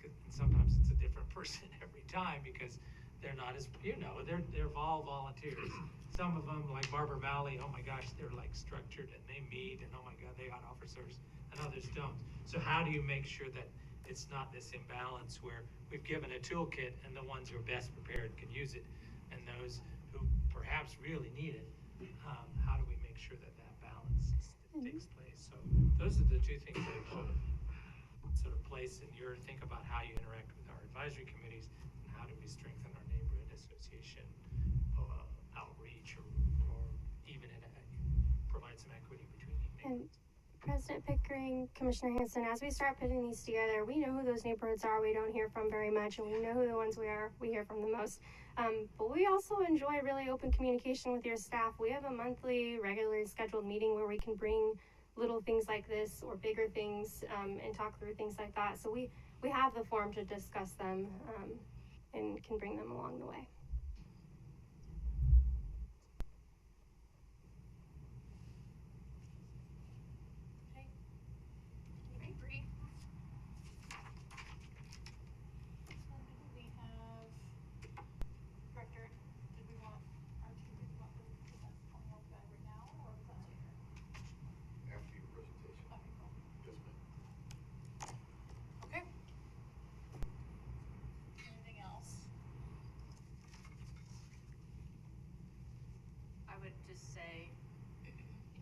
And sometimes it's a different person every time, because they're not as, they're all volunteers. Some of them, like Barber Valley, oh my gosh, they're structured and they meet, and oh my God, they got officers, and others don't. So how do you make sure that it's not this imbalance where we've given a toolkit and the ones who are best prepared can use it, and those who perhaps really need it, how do we make sure that that balance takes place? So those are the two things that are sort of place in your think about how you interact with our advisory committees, and how do we strengthen our neighborhood association outreach, or even provide some equity between neighborhoods. President Pickering, Commissioner Hanson, as we start putting these together, we know who those neighborhoods are we don't hear from very much, and we know who the ones we hear from the most. But we also enjoy really open communication with your staff. We have a monthly, regularly scheduled meeting where we can bring little things like this or bigger things and talk through things like that. So we have the forum to discuss them and can bring them along the way.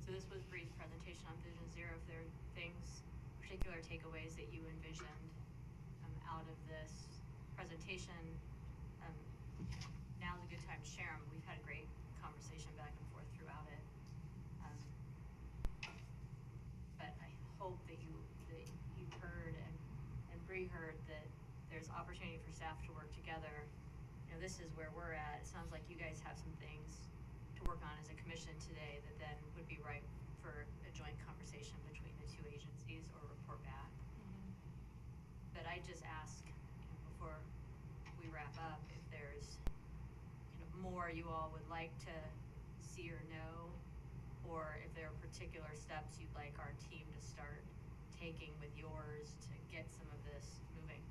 So this was a brief presentation on Vision Zero. If there are things, particular takeaways that you envisioned out of this presentation, now's a good time to share them. We've had a great conversation back and forth throughout it. But I hope that you heard and Bree heard that there's opportunity for staff to work together. You know, this is where we're at. It sounds like you guys have some things to work on as a commission today that then would be ripe for a joint conversation between the two agencies or report back. But I just ask, before we wrap up, if there's more you all would like to see or know, or if there are particular steps you'd like our team to start taking with yours to get some of this moving.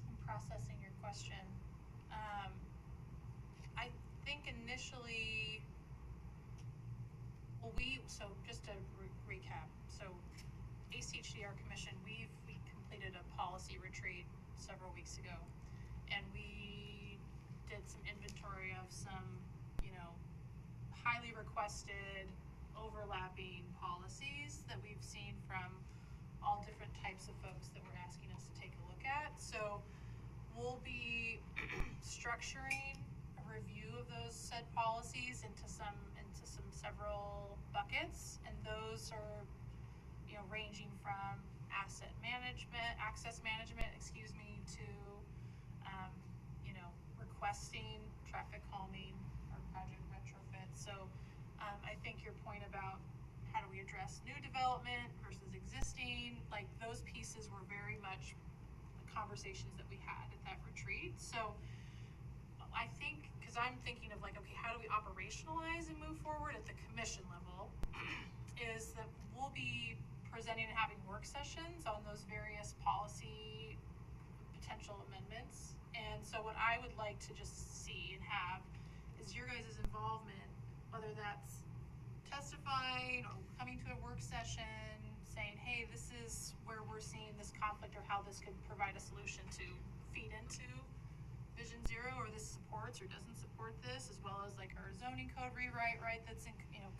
I'm processing your question. I think initially, so just to recap, so ACHDR Commission, we completed a policy retreat several weeks ago, and we did some inventory of some, highly requested, overlapping policies that we've seen from all different types of folks that were asking us to take a look at. So we'll be structuring a review of those said policies into several buckets, and those are, ranging from access management, to, requesting traffic calming or project retrofit. So I think your point about how do we address new development versus existing, like those pieces were very much the conversations that we had at that retreat. So I think, because I'm thinking of okay, how do we operationalize and move forward at the commission level, is that we'll be presenting and having work sessions on those various policy potential amendments. And so what I would like to just see and have is your guys' involvement, whether that's testifying or coming to a work session saying, hey, this is where we're seeing this conflict, or how this could provide a solution to feed into Vision Zero, or this supports or doesn't support this, as well as our zoning code rewrite, that's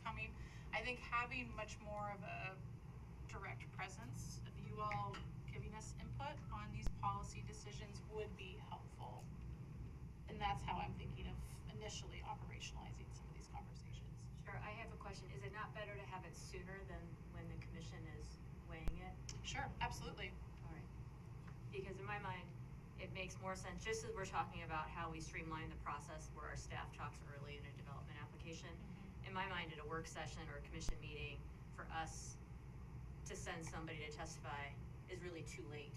coming. I think having much more of a direct presence of you all giving us input on these policy decisions would be helpful. And that's how I'm thinking of initially operationalizing some of these conversations. Sure, I have a question. Is it not better to have it sooner than when the commission is weighing it? Sure, absolutely. All right. Because in my mind, it makes more sense, just as we're talking about how we streamline the process where our staff talks early in a development application. In my mind, at a work session or a commission meeting, for us to send somebody to testify is really too late.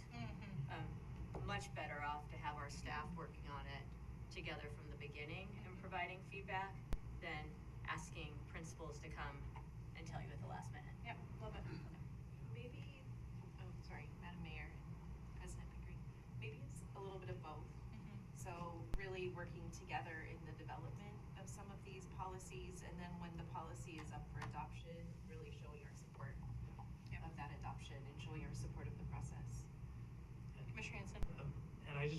Much better off to have our staff working on it together from the beginning and providing feedback than asking principals to come and tell you at the last minute. Yep, love it. Maybe, sorry, Madam Mayor and President Pickering, maybe it's a little bit of both. So really working together in the development of some of these policies, and then when the policy is up for adoption, really showing our support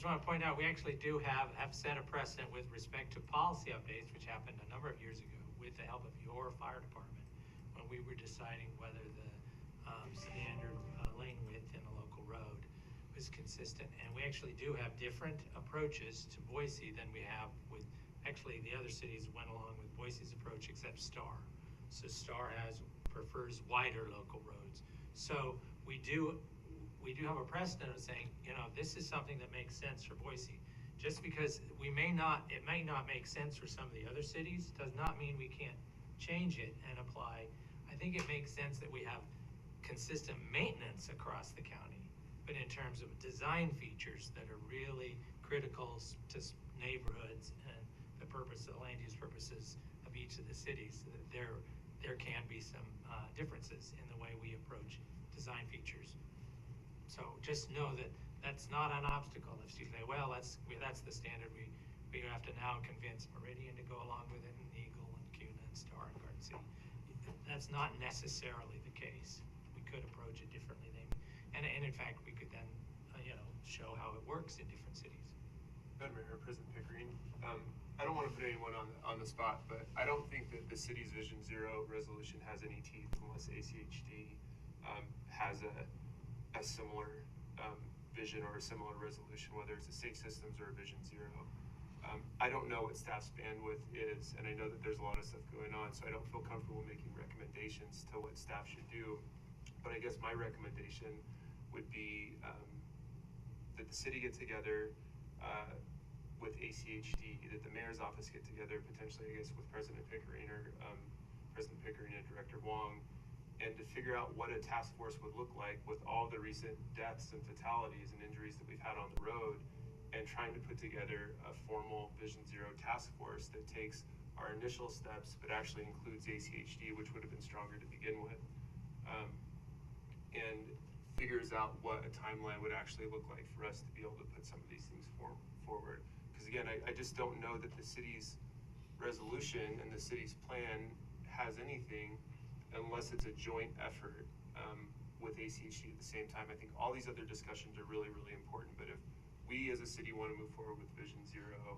just want to point out, we actually do have set a precedent with respect to policy updates, which happened a number of years ago with the help of your fire department, when we were deciding whether the standard lane width in a local road was consistent. And we actually do have different approaches to Boise than we have with, actually the other cities went along with Boise's approach except Star. So Star prefers wider local roads. So we do have a precedent of saying, you know, this is something that makes sense for Boise. Just because it may not make sense for some of the other cities, does not mean we can't change it and apply. I think it makes sense that we have consistent maintenance across the county, but in terms of design features that are really critical to neighborhoods and the land use purposes of each of the cities, there can be some differences in the way we approach design features. So just know that that's not an obstacle. If you say, well, that's the standard, we have to now convince Meridian to go along with it, and Eagle and CUNA and Star and Garden City. That's not necessarily the case. We could approach it differently, and in fact, we could then show how it works in different cities. Madam Mayor, President Pickering, I don't want to put anyone on the spot, but I don't think that the city's Vision Zero resolution has any teeth unless ACHD has a similar vision or a similar resolution, whether it's a safe systems or a Vision Zero. I don't know what staff's bandwidth is, and I know that there's a lot of stuff going on, so I don't feel comfortable making recommendations to what staff should do. But I guess my recommendation would be that the city get together with ACHD, that the mayor's office get together, potentially, I guess, with President Pickering or President Pickering and Director Wong, and to figure out what a task force would look like with all the recent deaths and fatalities and injuries that we've had on the road, and trying to put together a formal Vision Zero task force that takes our initial steps, but actually includes ACHD, which would have been stronger to begin with, and figures out what a timeline would actually look like for us to be able to put some of these things forward. Because again, I just don't know that the city's resolution and the city's plan has anything unless it's a joint effort with ACHD at the same time. I think all these other discussions are really, really important, but if we as a city want to move forward with Vision Zero,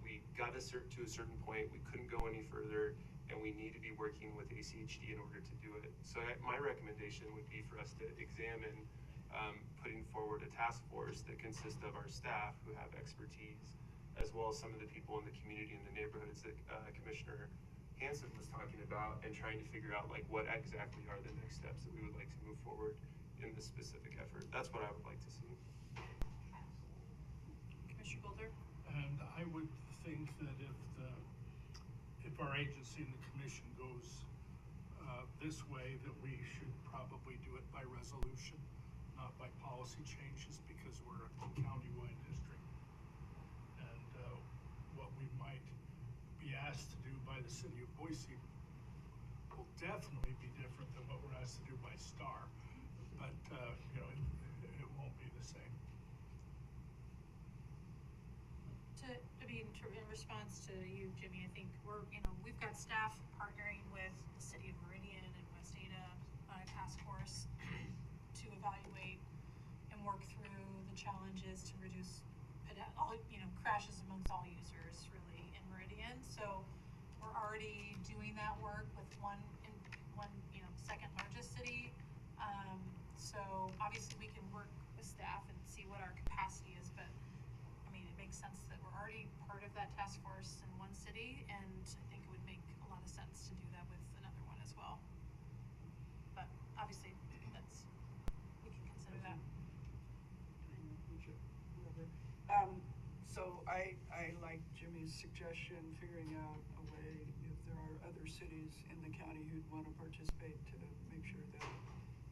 we got to a certain point, we couldn't go any further, and we need to be working with ACHD in order to do it. So my recommendation would be for us to examine putting forward a task force that consists of our staff who have expertise, as well as some of the people in the community and the neighborhoods that Commissioner Hansen was talking about, and trying to figure out like what exactly are the next steps that we would like to move forward in this specific effort. That's what I would like to see. Commissioner Golder? And I would think that if our agency and the commission goes this way, that we should probably do it by resolution, not by policy changes, because we're a county-wide district. And what we might be asked to do by the city of Boise will definitely be different than what we're asked to do by Star, but it won't be the same. In response to you, Jimmy, I think we've got staff partnering with the city of Meridian and West Ada on a task force to evaluate and work through the challenges to reduce crashes amongst all users really in Meridian. So we're already doing that work with one second largest city. So obviously we can work with staff and see what our capacity is, but I mean, it makes sense that we're already part of that task force in one city, and I think it would make a lot of sense to do that with another one as well. But obviously, we can consider that. So I like Jimmy's suggestion, figuring out a way if there are other cities in the county who'd want to participate to make sure that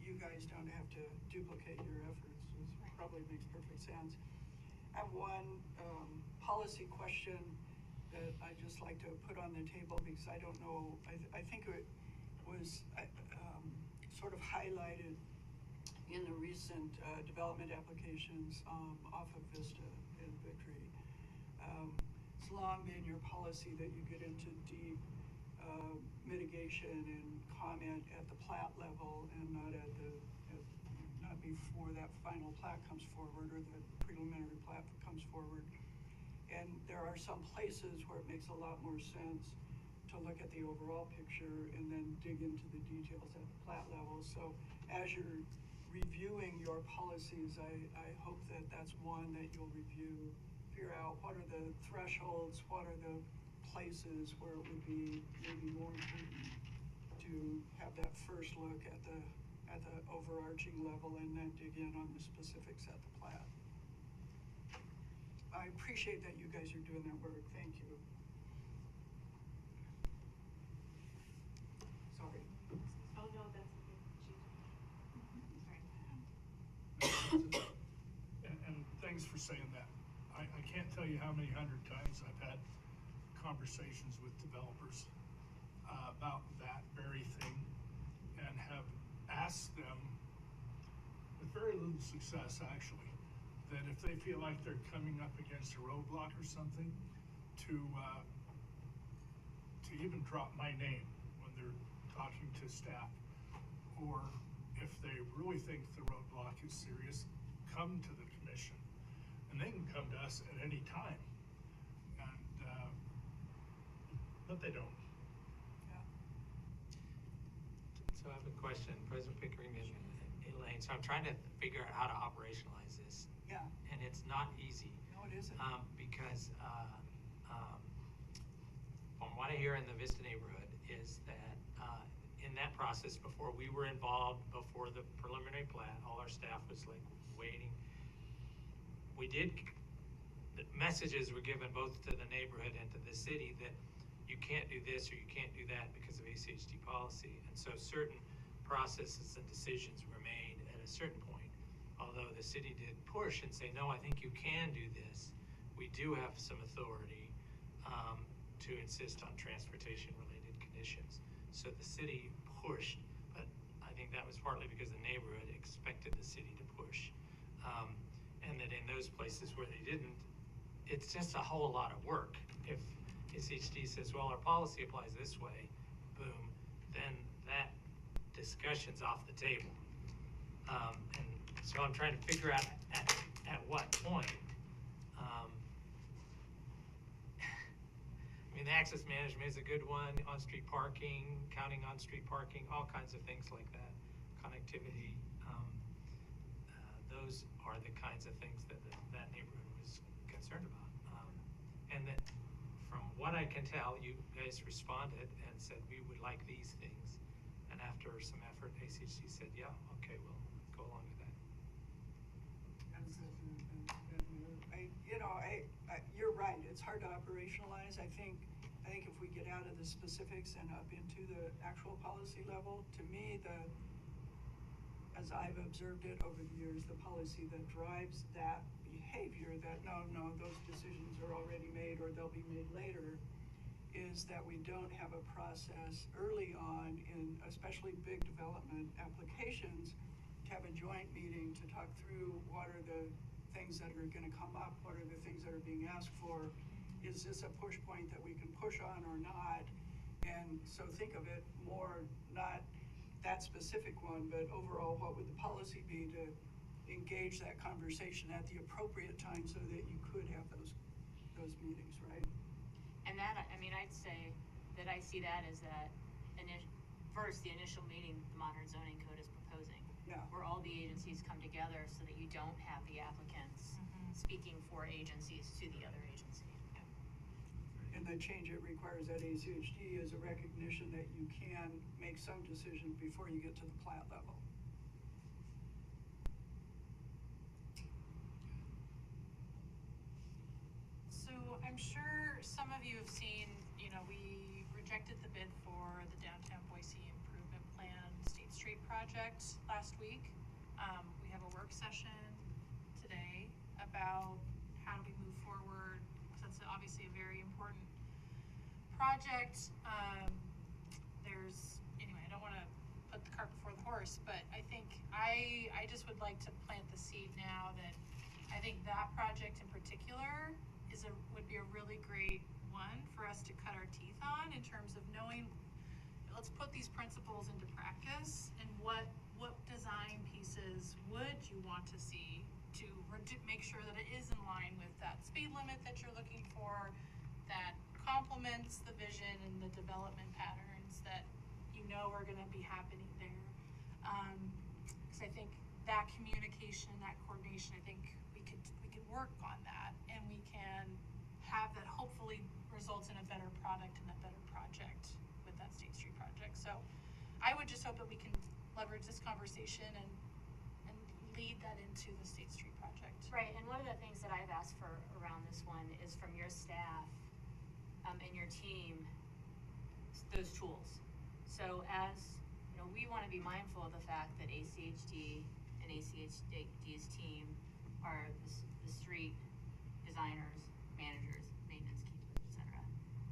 you guys don't have to duplicate your efforts. This probably makes perfect sense. I have one policy question that I just like to put on the table because I don't know, I think it was sort of highlighted in the recent development applications off of Vista and Victory. It's long been your policy that you get into deep mitigation and comment at the plat level and not before that final plat comes forward or the preliminary plat comes forward. And there are some places where it makes a lot more sense to look at the overall picture and then dig into the details at the plat level. So as you're reviewing your policies, I hope that that's one that you'll review, figure out what are the thresholds, what are the places where it would be maybe more important to have that first look at the overarching level and then dig in on the specifics at the plat. I appreciate that you guys are doing that work. Thank you. Sorry. Oh, no, that's okay. And thanks for saying that. I can't tell you how many hundred times I've had conversations with developers about that very thing and have asked them, with very little success actually, that if they feel like they're coming up against a roadblock or something, to even drop my name when they're talking to staff, or if they really think the roadblock is serious, come to the commission, and they can come to us at any time, and but they don't. Yeah. So I have a question, President Pickering and Elaine. So I'm trying to figure out how to operationalize this. Yeah. And it's not easy. No, it isn't. Because from what I hear in the Vista neighborhood is that in that process, before we were involved, before the preliminary plat, all our staff was like waiting. The messages were given both to the neighborhood and to the city that you can't do this or you can't do that because of ACHD policy. And so certain processes and decisions were made at a certain point. Although the city did push and say, no, I think you can do this. We do have some authority to insist on transportation-related conditions. So the city pushed, but I think that was partly because the neighborhood expected the city to push. And that in those places where they didn't, it's just a whole lot of work. If SHD says, well, our policy applies this way, boom, then that discussion's off the table. And so I'm trying to figure out at what point. I mean, the access management is a good one, on-street parking, counting on-street parking, all kinds of things like that, connectivity. Those are the kinds of things that that neighborhood was concerned about. And that from what I can tell, you guys responded and said, we would like these things. And after some effort, ACHD said, yeah, okay, we'll go along with that. You're right. It's hard to operationalize. I think if we get out of the specifics and up into the actual policy level, to me, as I've observed it over the years, the policy that drives that behavior, that no, those decisions are already made or they'll be made later, is that we don't have a process early on in especially big development applications to have a joint meeting to talk through what are the things that are going to come up, what are the things that are being asked for, is this a push point that we can push on or not? And so think of it more, not that specific one, but overall, what would the policy be to engage that conversation at the appropriate time so that you could have those meetings, right? And that, I mean, I'd say that I see that as that first, the initial meeting the modern zoning code is proposing. Yeah. Where all the agencies come together so that you don't have the applicants speaking for agencies to the other agency. And the change it requires at ACHD is a recognition that you can make some decisions before you get to the plat level. So I'm sure some of you have seen, we rejected the bid for the downtown Boise improvement plan State Street project last week. We have a work session today about how do we move forward. That's obviously a very important project. Anyway, I don't want to put the cart before the horse, but I think I just would like to plant the seed now that I think that project in particular would be a really great one for us to cut our teeth on in terms of knowing, let's put these principles into practice and what design pieces variances would you want to see to make sure that it is in line with that speed limit that you're looking for, that complements the vision and the development patterns that you know are gonna be happening there. Cause I think that communication, that coordination, I think we could work on that, and we can have that hopefully results in a better product and a better project with that State Street project. So I would just hope that we can leverage this conversation and lead that into the State Street project. Right, and one of the things that I've asked for around this one is from your staff and your team, those tools. So as, you know, we want to be mindful of the fact that ACHD and ACHD's team are the street designers, managers, maintenance keepers, etc.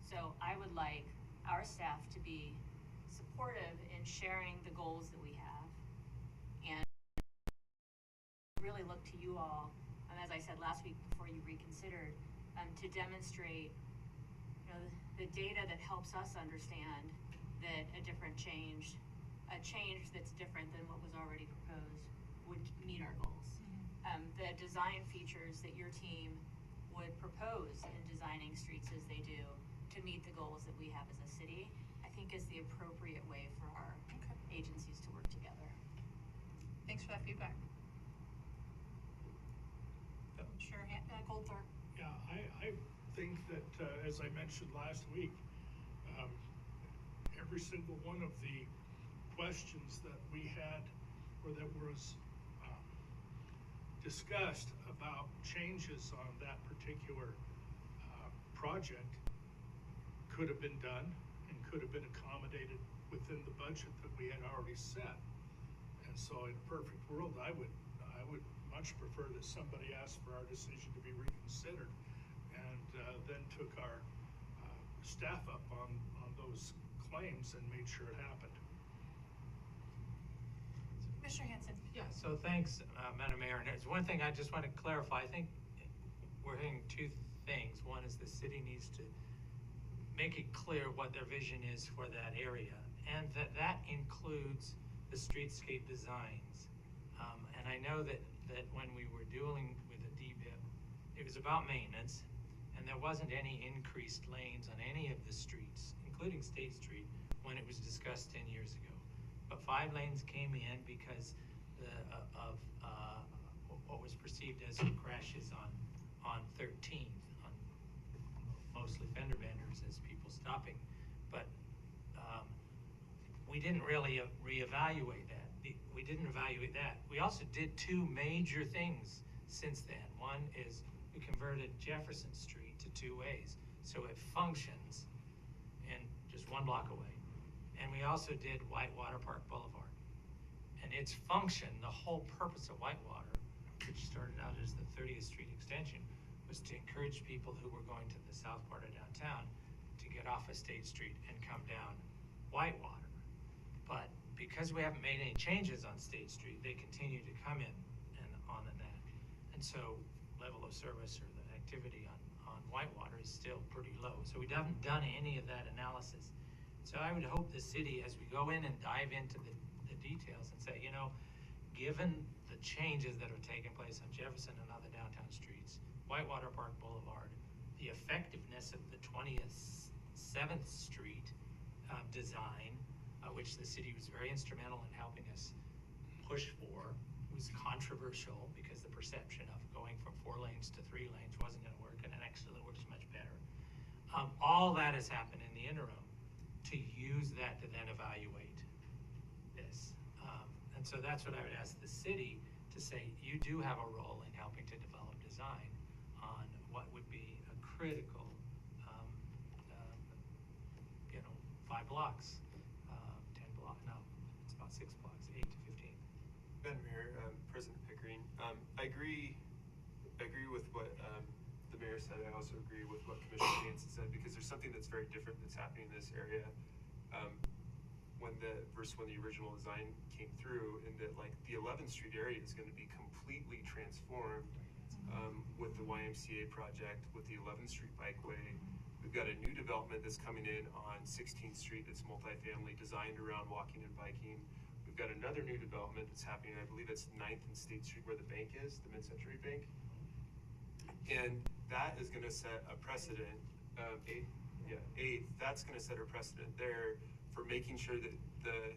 So I would like our staff to be supportive in sharing the goals that we have, and really look to you all, as I said last week before you reconsidered, to demonstrate, you know, the data that helps us understand that a change that's different than what was already proposed would meet our goals. The design features that your team would propose in designing streets as they do to meet the goals that we have as a city, I think is the appropriate way for our agencies to work together. Thanks for that feedback. Sure, Goldthorpe. Yeah, I think that, as I mentioned last week, every single one of the questions that we had, or that was discussed about changes on that particular project could have been done and could have been accommodated within the budget that we had already set. And so in a perfect world, I would much prefer that somebody asked for our decision to be reconsidered, and then took our staff up on those claims and made sure it happened. Commissioner Hanson. Yeah, so thanks, Madam Mayor. And there's one thing I just want to clarify. I think we're hearing two things. One is the city needs to make it clear what their vision is for that area, and that includes the streetscape designs. And I know that when we were dealing with the DBIP, it was about maintenance, and there wasn't any increased lanes on any of the streets, including State Street, when it was discussed 10 years ago. But 5 lanes came in because of what was perceived as crashes on 13th, on mostly fender benders as people stopping. But we didn't really reevaluate that. We didn't evaluate that. We also did 2 major things since then. One is we converted Jefferson Street to 2 ways, so it functions in just 1 block away. And we also did Whitewater Park Boulevard. And its function, the whole purpose of Whitewater, which started out as the 30th Street extension, was to encourage people who were going to the south part of downtown to get off of State Street and come down Whitewater. But because we haven't made any changes on State Street, they continue to come in and on that. And so level of service or the activity on Whitewater is still pretty low. So we haven't done any of that analysis. So I would hope the city, as we go in and dive into the details and say, you know, given the changes that are taking place on Jefferson and other downtown streets, Whitewater Park Boulevard, the effectiveness of the 27th Street design, which the city was very instrumental in helping us push for, was controversial because the perception of going from 4 lanes to 3 lanes wasn't going to work, and it actually works much better. All that has happened in the interim to use that to then evaluate this. And so that's what I would ask the city to say, you do have a role in helping to develop design on what would be a critical, 5 blocks. 6 blocks, 8 to 15. Madam Mayor, President Pickering, I agree with what the mayor said. I also agree with what Commissioner Hanson said, because there's something that's very different that's happening in this area when the original design came through, in that like the 11th Street area is going to be completely transformed with the YMCA project, with the 11th Street bikeway. We've got a new development that's coming in on 16th Street that's multifamily, designed around walking and biking. We've we've got another new development that's happening, I believe it's 9th and State Street where the bank is, the Mid-Century Bank. And that is gonna set a precedent, 8th, that's gonna set a precedent there for making sure that the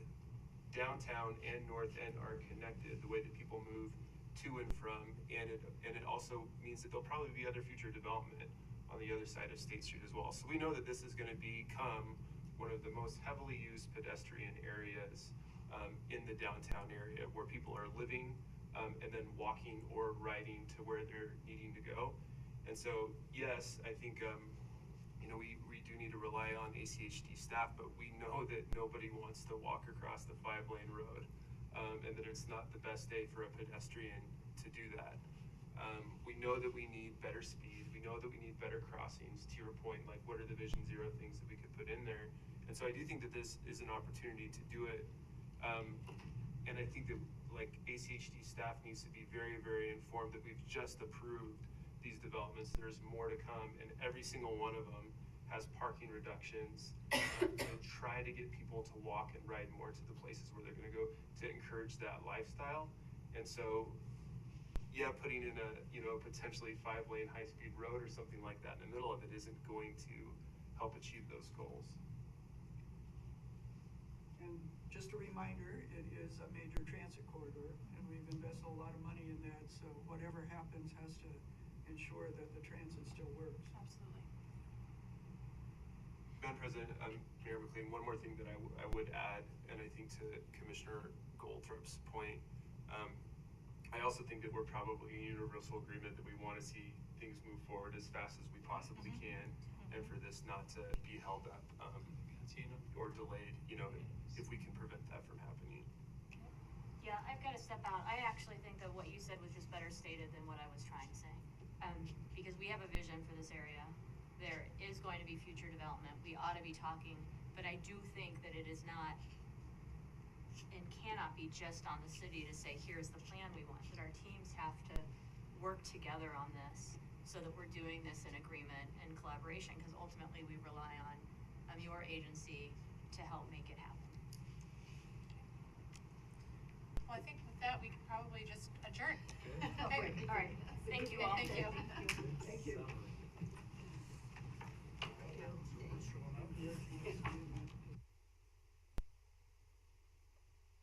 downtown and north end are connected, the way that people move to and from, and it also means that there'll probably be other future development on the other side of State Street as well. So we know that this is gonna become one of the most heavily used pedestrian areas in the downtown area, where people are living and then walking or riding to where they're needing to go. And so, yes, I think we do need to rely on ACHD staff, but we know that nobody wants to walk across the 5-lane road, and that it's not the best day for a pedestrian to do that. We know that we need better speed. We know that we need better crossings. To your point, like, what are the Vision Zero things that we could put in there? And so I do think that this is an opportunity to do it. And I think that, like, ACHD staff needs to be very, very informed that we've just approved these developments. There's more to come, and every single one of them has parking reductions to try to get people to walk and ride more to the places where they're gonna go to encourage that lifestyle. And so, yeah, putting in a, potentially 5-lane high-speed road or something like that in the middle of it isn't going to help achieve those goals. And just a reminder, it is a major transit corridor, and we've invested a lot of money in that, so whatever happens has to ensure that the transit still works. Absolutely. Madam President, Mayor McLean, one more thing that I would add, and I think to Commissioner Goldthorpe's point, I also think that we're probably in universal agreement that we want to see things move forward as fast as we possibly can, and for this not to be held up or delayed, if we can prevent that from happening. Yeah, I've got to step out. I actually think that what you said was just better stated than what I was trying to say. Because we have a vision for this area. There is going to be future development. We ought to be talking, but I do think that it is not and cannot be just on the city to say, here's the plan we want, that our teams have to work together on this so that we're doing this in agreement and collaboration, because ultimately we rely on your agency to help make it happen. Well, I think with that, we could probably just adjourn. Okay. All right. Thank you all. Thank you. Thank you.